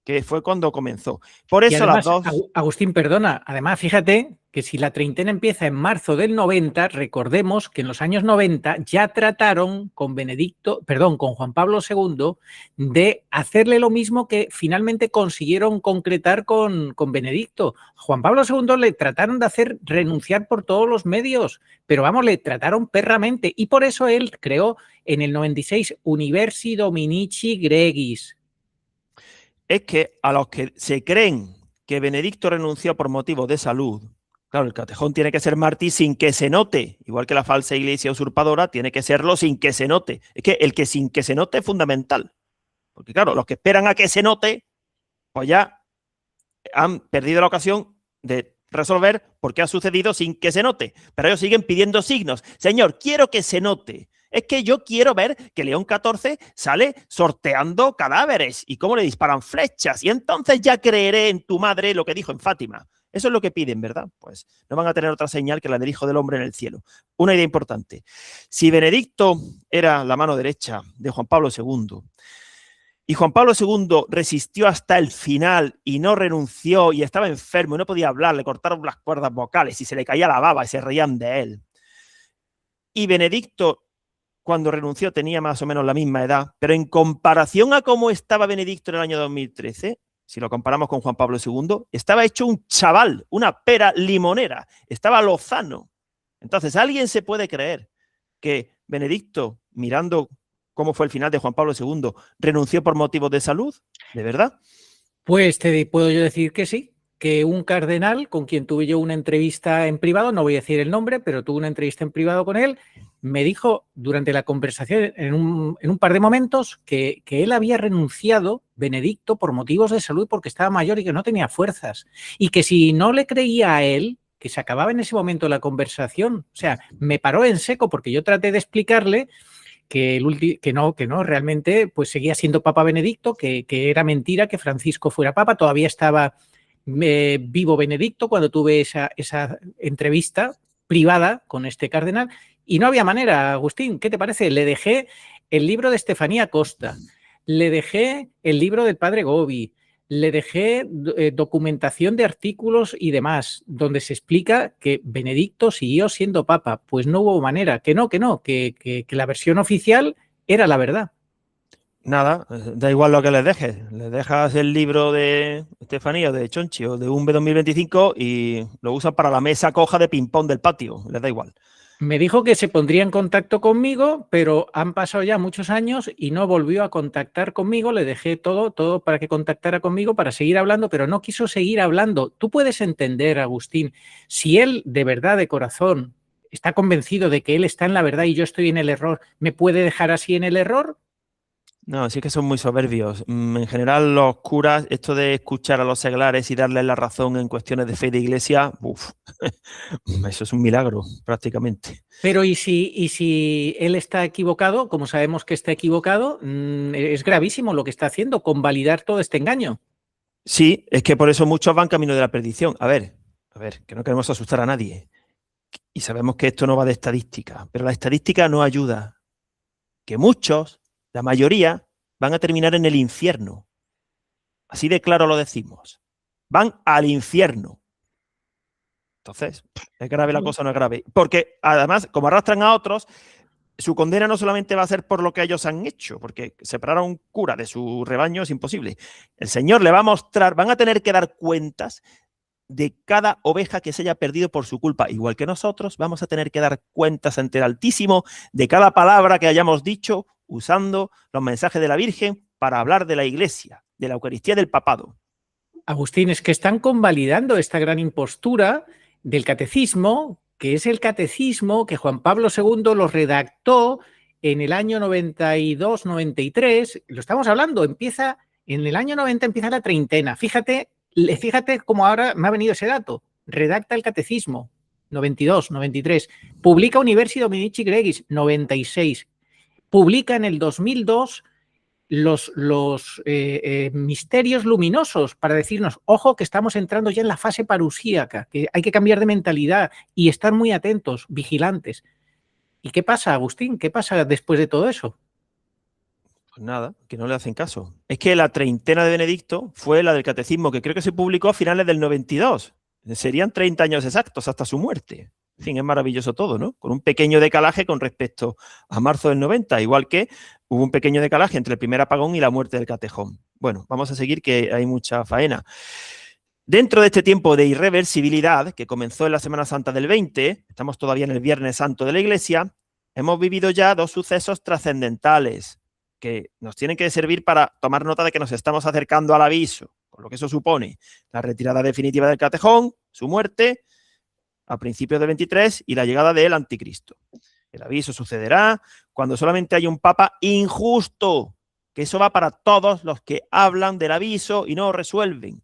que fue cuando comenzó. Por eso además, las dos... Agustín, perdona, además fíjate que si la treintena empieza en marzo del 90, recordemos que en los años 90 ya trataron con con Juan Pablo II de hacerle lo mismo que finalmente consiguieron concretar con Benedicto. Juan Pablo II le trataron de hacer renunciar por todos los medios, pero vamos, le trataron perramente y por eso él creó en el 96 Universi Dominici Gregis. Es que a los que se creen que Benedicto renunció por motivos de salud, claro, el catejón tiene que ser mártir sin que se note, igual que la falsa iglesia usurpadora tiene que serlo sin que se note. Es que el que sin que se note es fundamental. Porque claro, los que esperan a que se note, pues ya han perdido la ocasión de resolver por qué ha sucedido sin que se note. Pero ellos siguen pidiendo signos. Señor, quiero que se note. Es que yo quiero ver que León XIV sale sorteando cadáveres y cómo le disparan flechas. Y entonces ya creeré en tu madre lo que dijo en Fátima. Eso es lo que piden, ¿verdad? Pues no van a tener otra señal que la del Hijo del Hombre en el cielo. Una idea importante. Si Benedicto era la mano derecha de Juan Pablo II y Juan Pablo II resistió hasta el final y no renunció y estaba enfermo y no podía hablar, le cortaron las cuerdas vocales y se le caía la baba y se reían de él. Y Benedicto, cuando renunció, tenía más o menos la misma edad, pero en comparación a cómo estaba Benedicto en el año 2013, si lo comparamos con Juan Pablo II, estaba hecho un chaval, una pera limonera, estaba lozano. Entonces, ¿alguien se puede creer que Benedicto, mirando cómo fue el final de Juan Pablo II, renunció por motivos de salud? ¿De verdad? Pues te puedo yo decir que sí, que un cardenal con quien tuve yo una entrevista en privado, no voy a decir el nombre, pero tuve una entrevista en privado con él, me dijo durante la conversación en un par de momentos que él había renunciado, Benedicto, por motivos de salud porque estaba mayor y que no tenía fuerzas. Y que si no le creía a él, que se acababa en ese momento la conversación, o sea, me paró en seco porque yo traté de explicarle que no, realmente pues seguía siendo Papa Benedicto, que era mentira que Francisco fuera Papa, todavía estaba vivo Benedicto cuando tuve esa entrevista privada con este cardenal y no había manera. Agustín, ¿qué te parece? Le dejé el libro de Estefanía Costa, le dejé el libro del padre Gobi, le dejé documentación de artículos y demás, donde se explica que Benedicto siguió siendo papa. Pues no hubo manera, que la versión oficial era la verdad. Nada, da igual lo que les dejes. Les dejas el libro de Estefanía, de Chonchi o de UMBE 2025 y lo usan para la mesa coja de ping-pong del patio. Les da igual. Me dijo que se pondría en contacto conmigo, pero han pasado ya muchos años y no volvió a contactar conmigo. Le dejé todo para que contactara conmigo para seguir hablando, pero no quiso seguir hablando. Tú puedes entender, Agustín, si él de verdad, de corazón, está convencido de que él está en la verdad y yo estoy en el error, ¿me puede dejar así en el error? No, sí que son muy soberbios. En general, los curas, esto de escuchar a los seglares y darles la razón en cuestiones de fe y de iglesia, eso es un milagro, prácticamente. Pero ¿y si él está equivocado? Como sabemos que está equivocado, es gravísimo lo que está haciendo, convalidar todo este engaño. Sí, es que por eso muchos van camino de la perdición. A ver, que no queremos asustar a nadie. Y sabemos que esto no va de estadística, pero la estadística no ayuda. Que muchos, la mayoría, van a terminar en el infierno. Así de claro lo decimos. Van al infierno. Entonces, ¿es grave la cosa o no es grave? Porque además, como arrastran a otros, su condena no solamente va a ser por lo que ellos han hecho, porque separar a un cura de su rebaño es imposible. El Señor le va a mostrar, van a tener que dar cuentas de cada oveja que se haya perdido por su culpa. Igual que nosotros, vamos a tener que dar cuentas ante el Altísimo de cada palabra que hayamos dicho usando los mensajes de la Virgen para hablar de la Iglesia, de la Eucaristía del papado. Agustín, es que están convalidando esta gran impostura del catecismo, que es el catecismo que Juan Pablo II lo redactó en el año 92-93. Lo estamos hablando, empieza en el año 90, empieza la treintena. Fíjate cómo ahora me ha venido ese dato. Redacta el catecismo, 92, 93. Publica Universi Dominici Gregis, 96. Publica en el 2002 los misterios luminosos para decirnos, ojo, que estamos entrando ya en la fase parusíaca, que hay que cambiar de mentalidad y estar muy atentos, vigilantes. ¿Y qué pasa, Agustín? ¿Qué pasa después de todo eso? Pues nada, que no le hacen caso. Es que la treintena de Benedicto fue la del catecismo, que creo que se publicó a finales del 92. Serían 30 años exactos hasta su muerte. En fin, es maravilloso todo, ¿no? Con un pequeño decalaje con respecto a marzo del 90, igual que hubo un pequeño decalaje entre el primer apagón y la muerte del catejón. Bueno, vamos a seguir, que hay mucha faena. Dentro de este tiempo de irreversibilidad, que comenzó en la Semana Santa del 20, estamos todavía en el Viernes Santo de la Iglesia, hemos vivido ya dos sucesos trascendentales que nos tienen que servir para tomar nota de que nos estamos acercando al aviso, con lo que eso supone la retirada definitiva del catejón, su muerte a principios del 23 y la llegada del anticristo. El aviso sucederá cuando solamente hay un papa injusto, que eso va para todos los que hablan del aviso y no resuelven.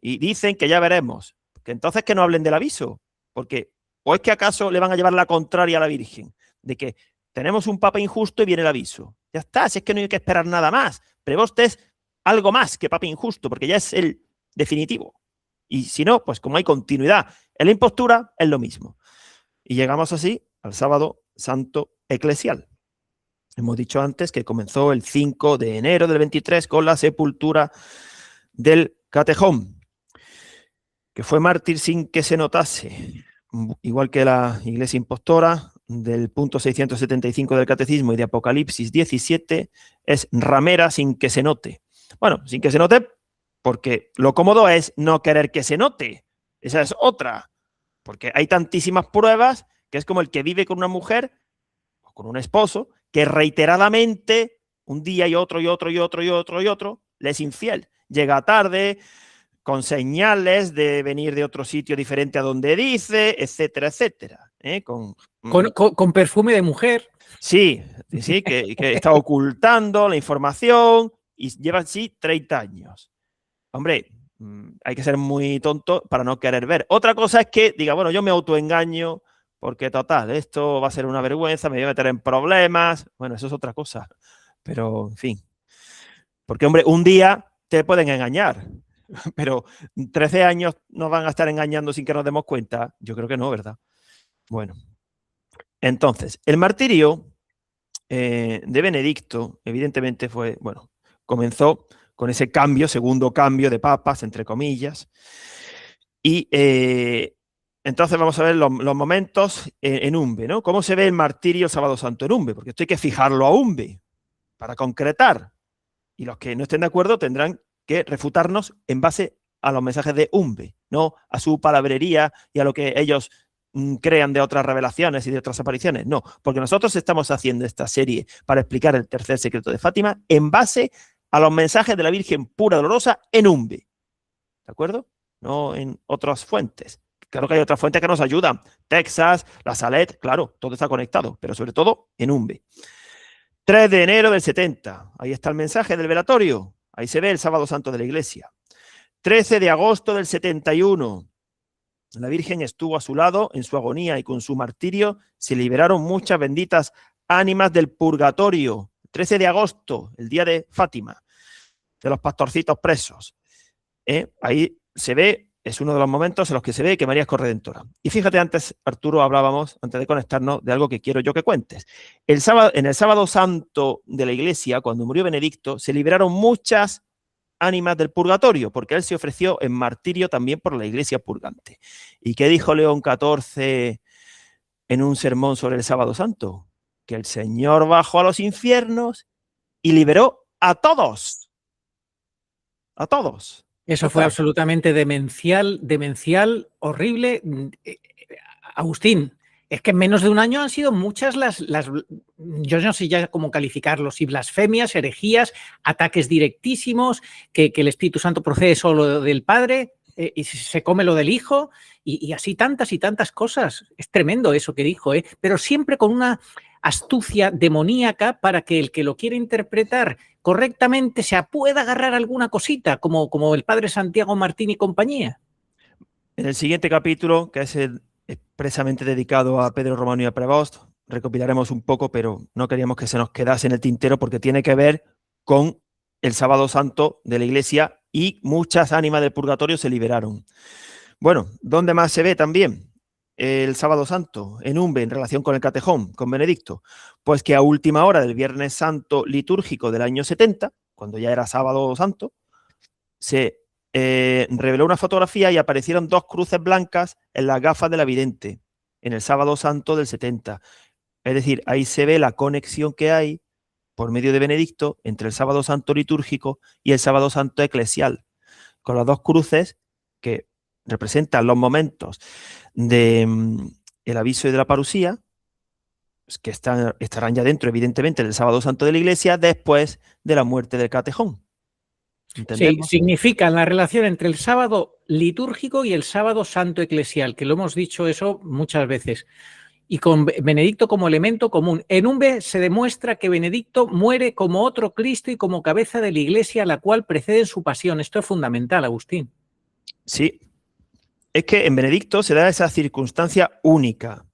Y dicen que ya veremos, que entonces que no hablen del aviso, porque o es que acaso le van a llevar la contraria a la Virgen, de que tenemos un papa injusto y viene el aviso. Ya está, si es que no hay que esperar nada más. Prevoste es algo más que papa injusto, porque ya es el definitivo. Y si no, pues como hay continuidad en la impostura, es lo mismo. Y llegamos así al sábado santo eclesial. Hemos dicho antes que comenzó el 5 de enero del 23 con la sepultura del catejón, que fue mártir sin que se notase, igual que la iglesia impostora del punto 675 del catecismo y de Apocalipsis 17, es ramera sin que se note. Bueno, sin que se note, porque lo cómodo es no querer que se note. Esa es otra, porque hay tantísimas pruebas que es como el que vive con una mujer o con un esposo que reiteradamente, un día y otro y otro y otro y otro y otro, le es infiel. Llega tarde, con señales de venir de otro sitio diferente a donde dice, etcétera, etcétera. Con perfume de mujer. Sí, sí, que está ocultando la información y lleva así 30 años. Hombre, hay que ser muy tonto para no querer ver. Otra cosa es que diga, bueno, yo me autoengaño porque total, esto va a ser una vergüenza, me voy a meter en problemas. Bueno, eso es otra cosa. Pero, en fin. Porque, hombre, un día te pueden engañar, pero 13 años nos van a estar engañando sin que nos demos cuenta. Yo creo que no, ¿verdad? Bueno. Entonces, el martirio de Benedicto, evidentemente fue, bueno, comenzó con ese cambio, segundo cambio de papas, entre comillas, y entonces vamos a ver los momentos en Umbe, ¿no? ¿Cómo se ve el martirio el sábado santo en Umbe? Porque esto hay que fijarlo a Umbe para concretar, y los que no estén de acuerdo tendrán que refutarnos en base a los mensajes de Umbe, no a su palabrería y a lo que ellos crean de otras revelaciones y de otras apariciones. No, porque nosotros estamos haciendo esta serie para explicar el tercer secreto de Fátima en base a los mensajes de la Virgen pura dolorosa en Umbe. ¿De acuerdo? No en otras fuentes. Claro que hay otras fuentes que nos ayudan. Texas, la Salet, claro, todo está conectado, pero sobre todo en Umbe. 3 de enero del 70. Ahí está el mensaje del velatorio. Ahí se ve el sábado santo de la Iglesia. 13 de agosto del 71. La Virgen estuvo a su lado en su agonía y con su martirio se liberaron muchas benditas ánimas del purgatorio. 13 de agosto, el día de Fátima, de los pastorcitos presos. Ahí se ve, es uno de los momentos en los que se ve que María es corredentora. Y fíjate, antes, Arturo, hablábamos, antes de conectarnos, de algo que quiero yo que cuentes. En el sábado santo de la Iglesia, cuando murió Benedicto, se liberaron muchas ánimas del purgatorio, porque él se ofreció en martirio también por la iglesia purgante. ¿Y qué dijo León XIV en un sermón sobre el Sábado Santo? Que el Señor bajó a los infiernos y liberó a todos. A todos. Eso fue absolutamente demencial, horrible. Agustín, es que en menos de un año han sido muchas yo no sé ya cómo calificarlos, si blasfemias, herejías, ataques directísimos, que el Espíritu Santo procede solo del Padre y se come lo del Hijo, y así tantas y tantas cosas. Es tremendo eso que dijo, pero siempre con una astucia demoníaca para que el que lo quiere interpretar correctamente se pueda agarrar alguna cosita, como el padre Santiago Martín y compañía. En el siguiente capítulo, que es expresamente dedicado a Pedro Romano y a Prevost, recopilaremos un poco, pero no queríamos que se nos quedase en el tintero porque tiene que ver con el Sábado Santo de la Iglesia y muchas ánimas del purgatorio se liberaron. Bueno, ¿dónde más se ve también el Sábado Santo? En Umbe, en relación con el Catejón, con Benedicto. Pues que a última hora del Viernes Santo litúrgico del año 70, cuando ya era Sábado Santo, se reveló una fotografía y aparecieron 2 cruces blancas en las gafas de la vidente, en el Sábado Santo del 70. Es decir, ahí se ve la conexión que hay por medio de Benedicto entre el Sábado Santo litúrgico y el Sábado Santo eclesial, con las 2 cruces que representan los momentos del aviso y de la parusía, que estarán ya dentro, evidentemente, del Sábado Santo de la Iglesia, después de la muerte del Catejón. ¿Entendemos? Sí, significan la relación entre el sábado litúrgico y el sábado santo eclesial, que lo hemos dicho eso muchas veces. Y con Benedicto como elemento común. En Umbe se demuestra que Benedicto muere como otro Cristo y como cabeza de la Iglesia, a la cual precede su pasión. Esto es fundamental, Agustín. Sí, es que en Benedicto se da esa circunstancia única.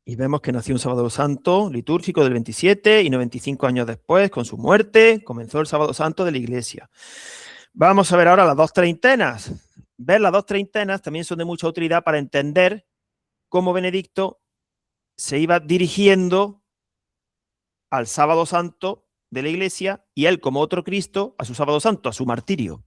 Y vemos que nació un Sábado Santo litúrgico del 27 y 95 años después, con su muerte, comenzó el Sábado Santo de la Iglesia. Vamos a ver ahora las 2 treintenas. Ver las 2 treintenas también son de mucha utilidad para entender cómo Benedicto se iba dirigiendo al Sábado Santo de la Iglesia y él, como otro Cristo, a su Sábado Santo, a su martirio.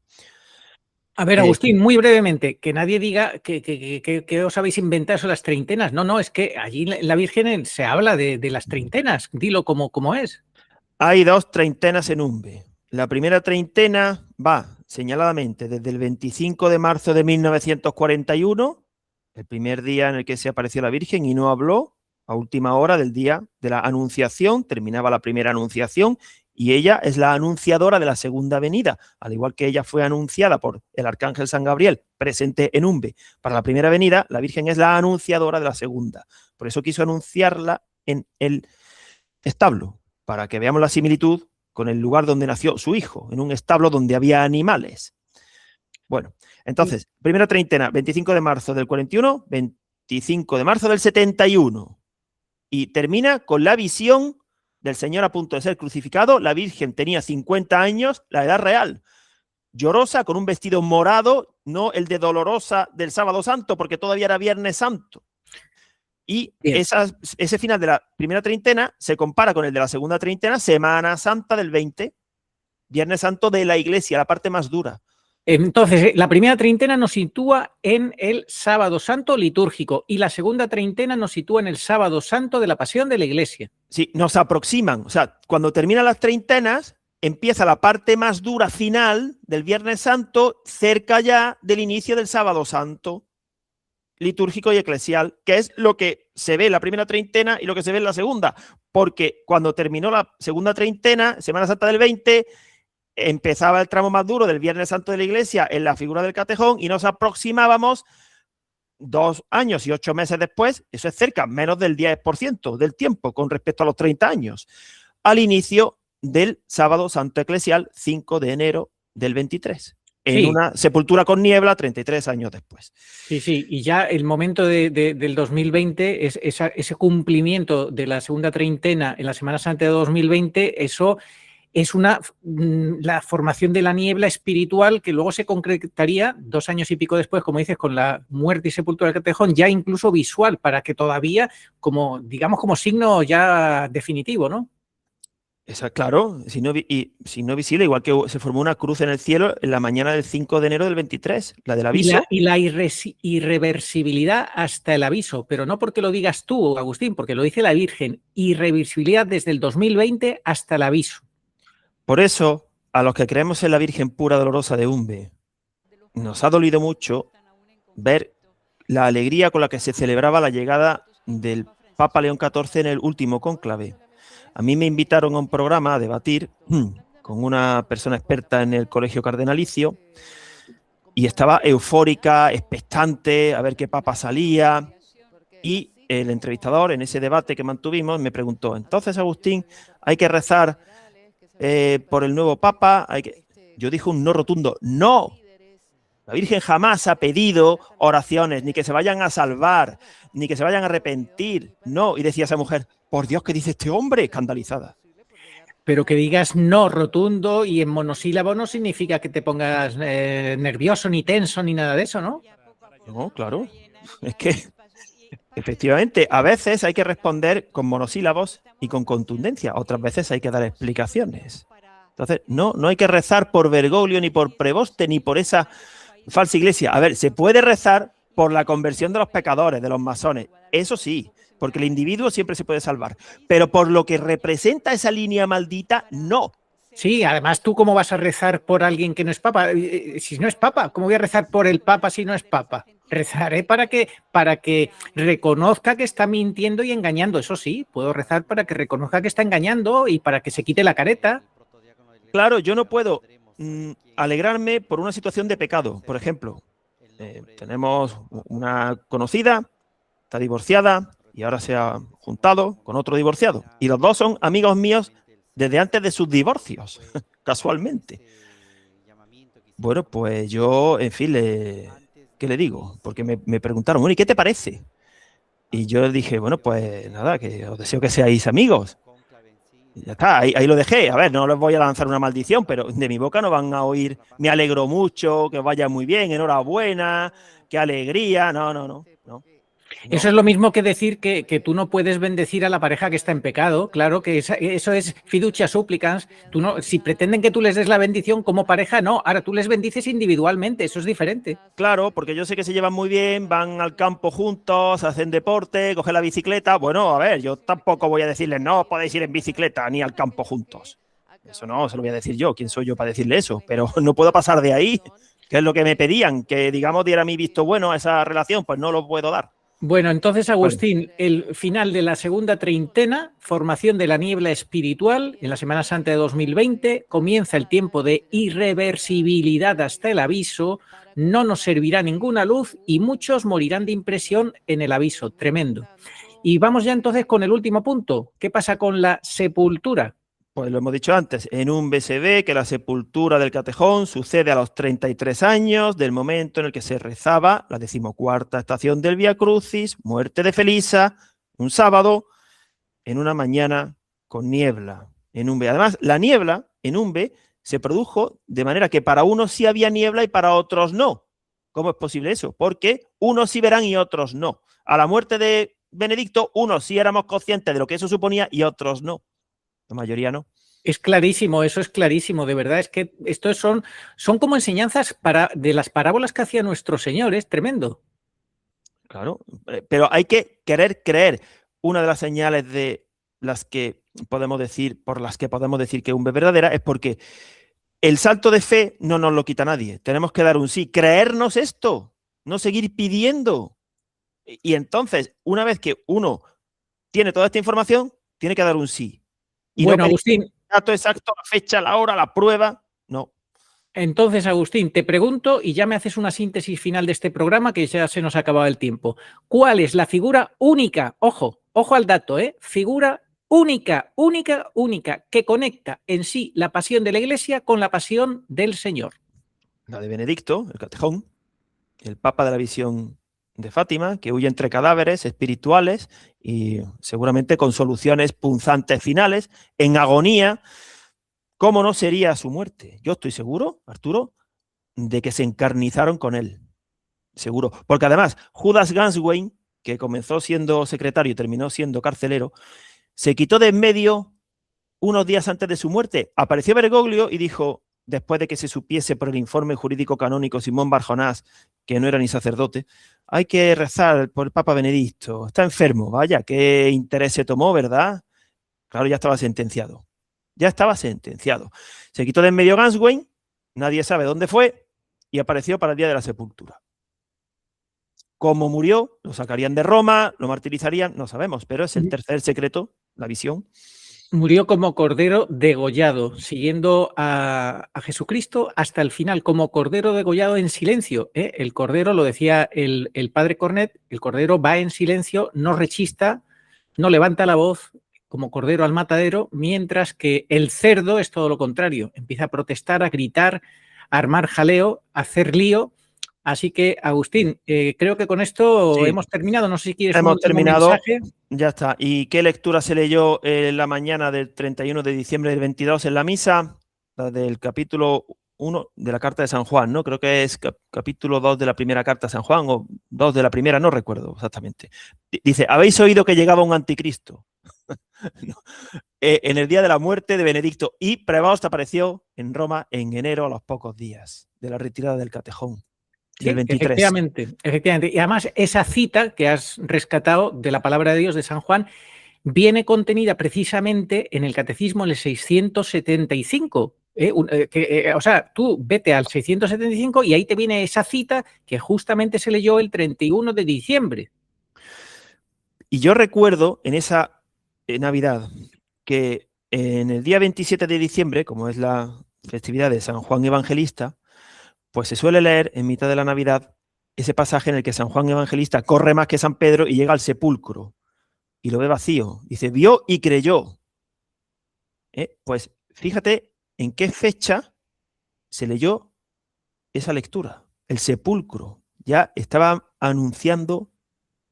A ver, Agustín, muy brevemente, que nadie diga que os habéis inventado eso las treintenas. No, es que allí en la Virgen se habla de las treintenas. Dilo como es. Hay 2 treintenas en Umbe. La primera treintena va señaladamente desde el 25 de marzo de 1941, el primer día en el que se apareció la Virgen y no habló, a última hora del día de la Anunciación, terminaba la primera Anunciación, y ella es la anunciadora de la segunda venida, al igual que ella fue anunciada por el arcángel San Gabriel, presente en Umbe. Para la primera venida, la Virgen es la anunciadora de la segunda. Por eso quiso anunciarla en el establo, para que veamos la similitud con el lugar donde nació su hijo, en un establo donde había animales. Bueno, entonces, primera treintena, 25 de marzo del 41, 25 de marzo del 71. Y termina con la visión del Señor a punto de ser crucificado. La Virgen tenía 50 años, la edad real. Llorosa, con un vestido morado, no el de Dolorosa del Sábado Santo, porque todavía era Viernes Santo. Y ese final de la primera treintena se compara con el de la segunda treintena, Semana Santa del 20, Viernes Santo de la Iglesia, la parte más dura. Entonces, la primera treintena nos sitúa en el Sábado Santo litúrgico y la segunda treintena nos sitúa en el Sábado Santo de la Pasión de la Iglesia. Sí, nos aproximan. O sea, cuando terminan las treintenas, empieza la parte más dura final del Viernes Santo, cerca ya del inicio del Sábado Santo litúrgico y eclesial, que es lo que se ve en la primera treintena y lo que se ve en la segunda, porque cuando terminó la segunda treintena, Semana Santa del 20, empezaba el tramo más duro del Viernes Santo de la Iglesia en la figura del Catejón y nos aproximábamos 2 años y 8 meses después, eso es cerca, menos del 10% del tiempo con respecto a los 30 años, al inicio del Sábado Santo Eclesial, 5 de enero del 23. En una sepultura con niebla 33 años después. Sí, y ya el momento del 2020, ese cumplimiento de la segunda treintena en la Semana Santa de 2020, eso es la formación de la niebla espiritual que luego se concretaría 2 años y pico después, como dices, con la muerte y sepultura del Catejón, ya incluso visual, para que todavía, como signo ya definitivo, ¿no? Claro, signo visible, igual que se formó una cruz en el cielo en la mañana del 5 de enero del 23, la del aviso. Y la irreversibilidad hasta el aviso, pero no porque lo digas tú, Agustín, porque lo dice la Virgen. Irreversibilidad desde el 2020 hasta el aviso. Por eso, a los que creemos en la Virgen pura dolorosa de Umbe, nos ha dolido mucho ver la alegría con la que se celebraba la llegada del Papa León XIV en el último cónclave. A mí me invitaron a un programa a debatir con una persona experta en el colegio cardenalicio y estaba eufórica, expectante, a ver qué papa salía. Y el entrevistador en ese debate que mantuvimos me preguntó, entonces, Agustín, ¿hay que rezar por el nuevo papa? Yo dije un no rotundo, no. La Virgen jamás ha pedido oraciones, ni que se vayan a salvar, ni que se vayan a arrepentir. No. Y decía esa mujer, por Dios, ¿qué dice este hombre? Escandalizada. Pero que digas no rotundo y en monosílabo no significa que te pongas nervioso, ni tenso, ni nada de eso, ¿no? No, claro. Es que, efectivamente, a veces hay que responder con monosílabos y con contundencia. Otras veces hay que dar explicaciones. Entonces, no hay que rezar por Bergoglio, ni por Preboste, ni por esa falsa iglesia. A ver, se puede rezar por la conversión de los pecadores, de los masones. Eso sí, porque el individuo siempre se puede salvar. Pero por lo que representa esa línea maldita, no. Sí, además, ¿tú cómo vas a rezar por alguien que no es papa? Si no es papa, ¿cómo voy a rezar por el papa si no es papa? Rezaré para que reconozca que está mintiendo y engañando. Eso sí, puedo rezar para que reconozca que está engañando y para que se quite la careta. Claro, yo no puedo alegrarme por una situación de pecado. Por ejemplo, tenemos una conocida, está divorciada y ahora se ha juntado con otro divorciado. Y los dos son amigos míos desde antes de sus divorcios, casualmente. Bueno, pues yo, en fin, ¿qué le digo? Porque me preguntaron, bueno, ¿y qué te parece? Y yo dije, bueno, pues nada, que os deseo que seáis amigos. Y ya está, ahí lo dejé. A ver, no les voy a lanzar una maldición, pero de mi boca no van a oír, me alegro mucho, que vaya muy bien, enhorabuena, qué alegría. No. Eso es lo mismo que decir que tú no puedes bendecir a la pareja que está en pecado. Claro que eso es fiducia supplicans. Tú no, si pretenden que tú les des la bendición como pareja, no. Ahora tú les bendices individualmente, eso es diferente. Claro, porque yo sé que se llevan muy bien, van al campo juntos, hacen deporte, cogen la bicicleta. Bueno, a ver, yo tampoco voy a decirles, no podéis ir en bicicleta ni al campo juntos. Eso no, se lo voy a decir yo. ¿Quién soy yo para decirle eso? Pero no puedo pasar de ahí, que es lo que me pedían, que digamos diera mi visto bueno a esa relación, pues no lo puedo dar. Bueno, entonces, Agustín, el final de la segunda treintena, formación de la niebla espiritual, en la Semana Santa de 2020, comienza el tiempo de irreversibilidad hasta el aviso, no nos servirá ninguna luz y muchos morirán de impresión en el aviso, tremendo. Y vamos ya entonces con el último punto, ¿qué pasa con la sepultura? Pues lo hemos dicho antes, en un BSB que la sepultura del Catejón sucede a los 33 años del momento en el que se rezaba la 14ª estación del Vía Crucis, muerte de Felisa, un sábado, en una mañana con niebla en Umbe. Además, la niebla en Umbe se produjo de manera que para unos sí había niebla y para otros no. ¿Cómo es posible eso? Porque unos sí verán y otros no. A la muerte de Benedicto, unos sí éramos conscientes de lo que eso suponía y otros no. La mayoría no. Es clarísimo, eso es clarísimo, de verdad, es que estos son como enseñanzas de las parábolas que hacía nuestro Señor, es tremendo. Claro, pero hay que querer creer. Una de las señales de las que podemos decir, por las que podemos decir que es verdadera, es porque el salto de fe no nos lo quita nadie. Tenemos que dar un sí, creernos esto, no seguir pidiendo. Y entonces, una vez que uno tiene toda esta información, tiene que dar un sí. Y bueno, no Agustín, el dato exacto, la fecha, la hora, la prueba, no. Entonces, Agustín, te pregunto y ya me haces una síntesis final de este programa que ya se nos ha acabado el tiempo. ¿Cuál es la figura única? Ojo al dato, figura única, que conecta en sí la pasión de la Iglesia con la pasión del Señor? La de Benedicto, el Catejón, el Papa de la Visión de Fátima, que huye entre cadáveres espirituales y seguramente con soluciones punzantes finales, en agonía. ¿Cómo no sería su muerte? Yo estoy seguro, Arturo, de que se encarnizaron con él. Seguro. Porque además, Judas Ganswein, que comenzó siendo secretario y terminó siendo carcelero, se quitó de en medio unos días antes de su muerte, apareció Bergoglio y dijo, después de que se supiese por el informe jurídico canónico Simón Barjonás, que no era ni sacerdote, hay que rezar por el Papa Benedicto, está enfermo, vaya, qué interés se tomó, ¿verdad? Claro, ya estaba sentenciado. Ya estaba sentenciado. Se quitó de en medio Ganswein, nadie sabe dónde fue, y apareció para el día de la sepultura. ¿Cómo murió? Lo sacarían de Roma, lo martirizarían, no sabemos, pero es el tercer secreto, la visión. Murió como cordero degollado, siguiendo a Jesucristo hasta el final, como cordero degollado en silencio. El cordero, lo decía el padre Cornet, el cordero va en silencio, no rechista, no levanta la voz, como cordero al matadero, mientras que el cerdo es todo lo contrario, empieza a protestar, a gritar, a armar jaleo, a hacer lío. Así que, Agustín, creo que con esto hemos terminado. No sé si quieres un último mensaje. Ya está. ¿Y qué lectura se leyó en la mañana del 31 de diciembre del 22 en la misa? La del capítulo 1 de la carta de San Juan, ¿no? Creo que es capítulo 2 de la primera carta de San Juan, o 2 de la primera, no recuerdo exactamente. Dice, ¿habéis oído que llegaba un anticristo? No. En el día de la muerte de Benedicto, y Prevost apareció en Roma en enero, a los pocos días de la retirada del Catejón. Sí, efectivamente. Y además esa cita que has rescatado de la palabra de Dios de San Juan viene contenida precisamente en el Catecismo en el 675. O sea, tú vete al 675 y ahí te viene esa cita que justamente se leyó el 31 de diciembre. Y yo recuerdo en esa Navidad que en el día 27 de diciembre, como es la festividad de San Juan Evangelista, pues se suele leer en mitad de la Navidad ese pasaje en el que San Juan Evangelista corre más que San Pedro y llega al sepulcro y lo ve vacío. Dice, vio y creyó. Pues fíjate en qué fecha se leyó esa lectura. El sepulcro. Ya estaba anunciando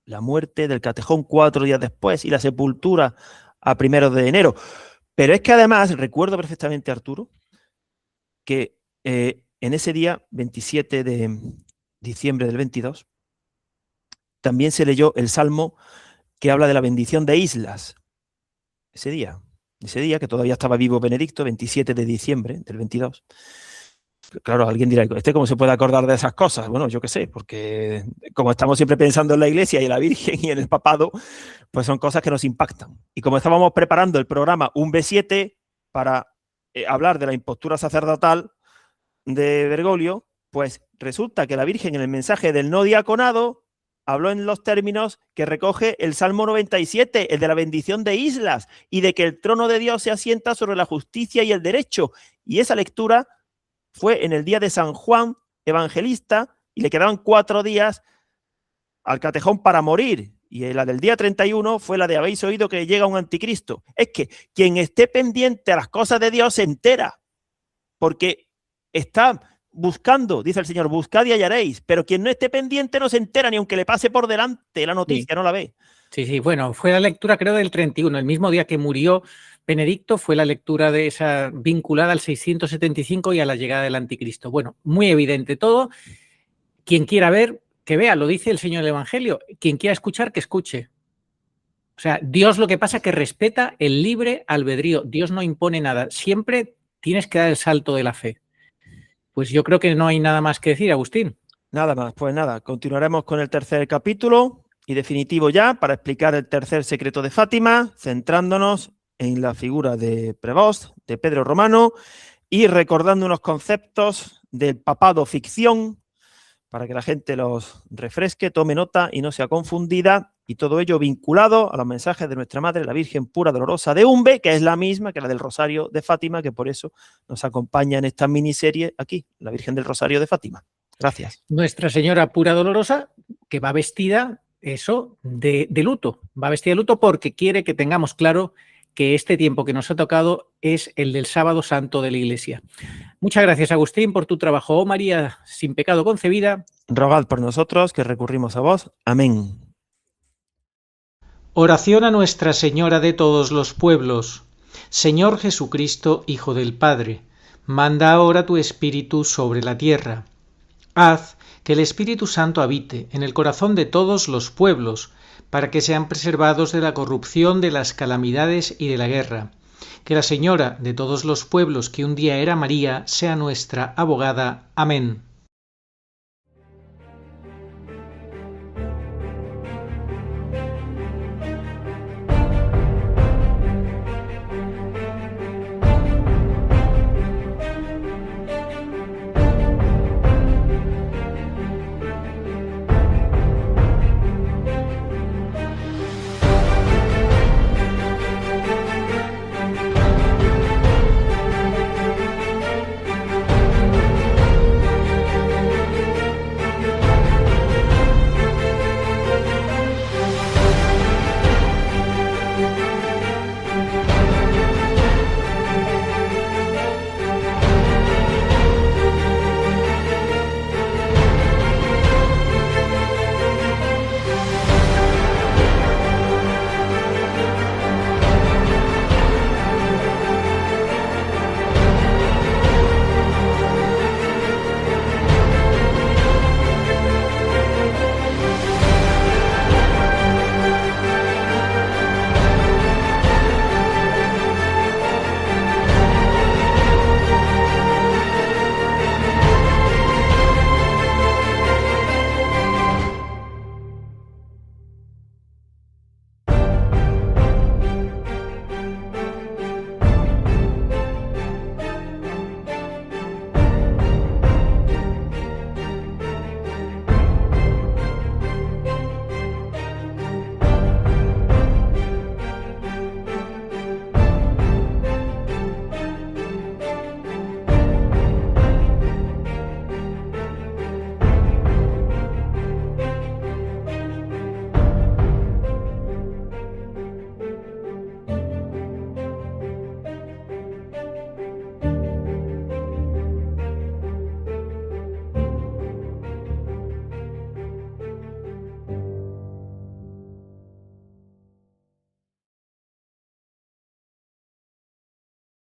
la muerte del Catejón 4 días después y la sepultura a 1 de enero. Pero es que además, recuerdo perfectamente, Arturo, que en ese día, 27 de diciembre del 22, también se leyó el Salmo que habla de la bendición de islas. Ese día que todavía estaba vivo Benedicto, 27 de diciembre del 22. Claro, alguien dirá, ¿cómo se puede acordar de esas cosas? Bueno, yo qué sé, porque como estamos siempre pensando en la Iglesia y en la Virgen y en el papado, pues son cosas que nos impactan. Y como estábamos preparando el programa Un B7 para hablar de la impostura sacerdotal de Bergoglio, pues resulta que la Virgen en el mensaje del no diaconado habló en los términos que recoge el Salmo 97, el de la bendición de islas y de que el trono de Dios se asienta sobre la justicia y el derecho. Y esa lectura fue en el día de San Juan Evangelista y le quedaban 4 días al Catejón para morir. Y la del día 31 fue la de habéis oído que llega un anticristo. Es que quien esté pendiente a las cosas de Dios se entera, porque está buscando, dice el Señor, buscad y hallaréis, pero quien no esté pendiente no se entera, ni aunque le pase por delante la noticia, no la ve. Sí, bueno, fue la lectura creo del 31, el mismo día que murió Benedicto, fue la lectura de esa vinculada al 675 y a la llegada del anticristo. Bueno, muy evidente todo. Quien quiera ver, que vea, lo dice el Señor del Evangelio. Quien quiera escuchar, que escuche. O sea, Dios lo que pasa es que respeta el libre albedrío. Dios no impone nada. Siempre tienes que dar el salto de la fe. Pues yo creo que no hay nada más que decir, Agustín. Nada más, pues nada, continuaremos con el tercer capítulo y definitivo ya para explicar el tercer secreto de Fátima, centrándonos en la figura de Prevost, de Pedro Romano, y recordando unos conceptos del papado ficción para que la gente los refresque, tome nota y no sea confundida, y todo ello vinculado a los mensajes de nuestra Madre, la Virgen Pura Dolorosa de Umbe, que es la misma que la del Rosario de Fátima, que por eso nos acompaña en esta miniserie aquí, la Virgen del Rosario de Fátima. Gracias. Nuestra Señora Pura Dolorosa, que va vestida, eso, de luto. Va vestida de luto porque quiere que tengamos claro que este tiempo que nos ha tocado es el del Sábado Santo de la Iglesia. Muchas gracias, Agustín, por tu trabajo. Oh María, sin pecado concebida. Rogad por nosotros, que recurrimos a vos. Amén. Oración a Nuestra Señora de todos los pueblos. Señor Jesucristo, Hijo del Padre, manda ahora tu Espíritu sobre la tierra. Haz que el Espíritu Santo habite en el corazón de todos los pueblos, para que sean preservados de la corrupción, de las calamidades y de la guerra, Que la Señora de todos los pueblos que un día era María sea nuestra abogada. Amén.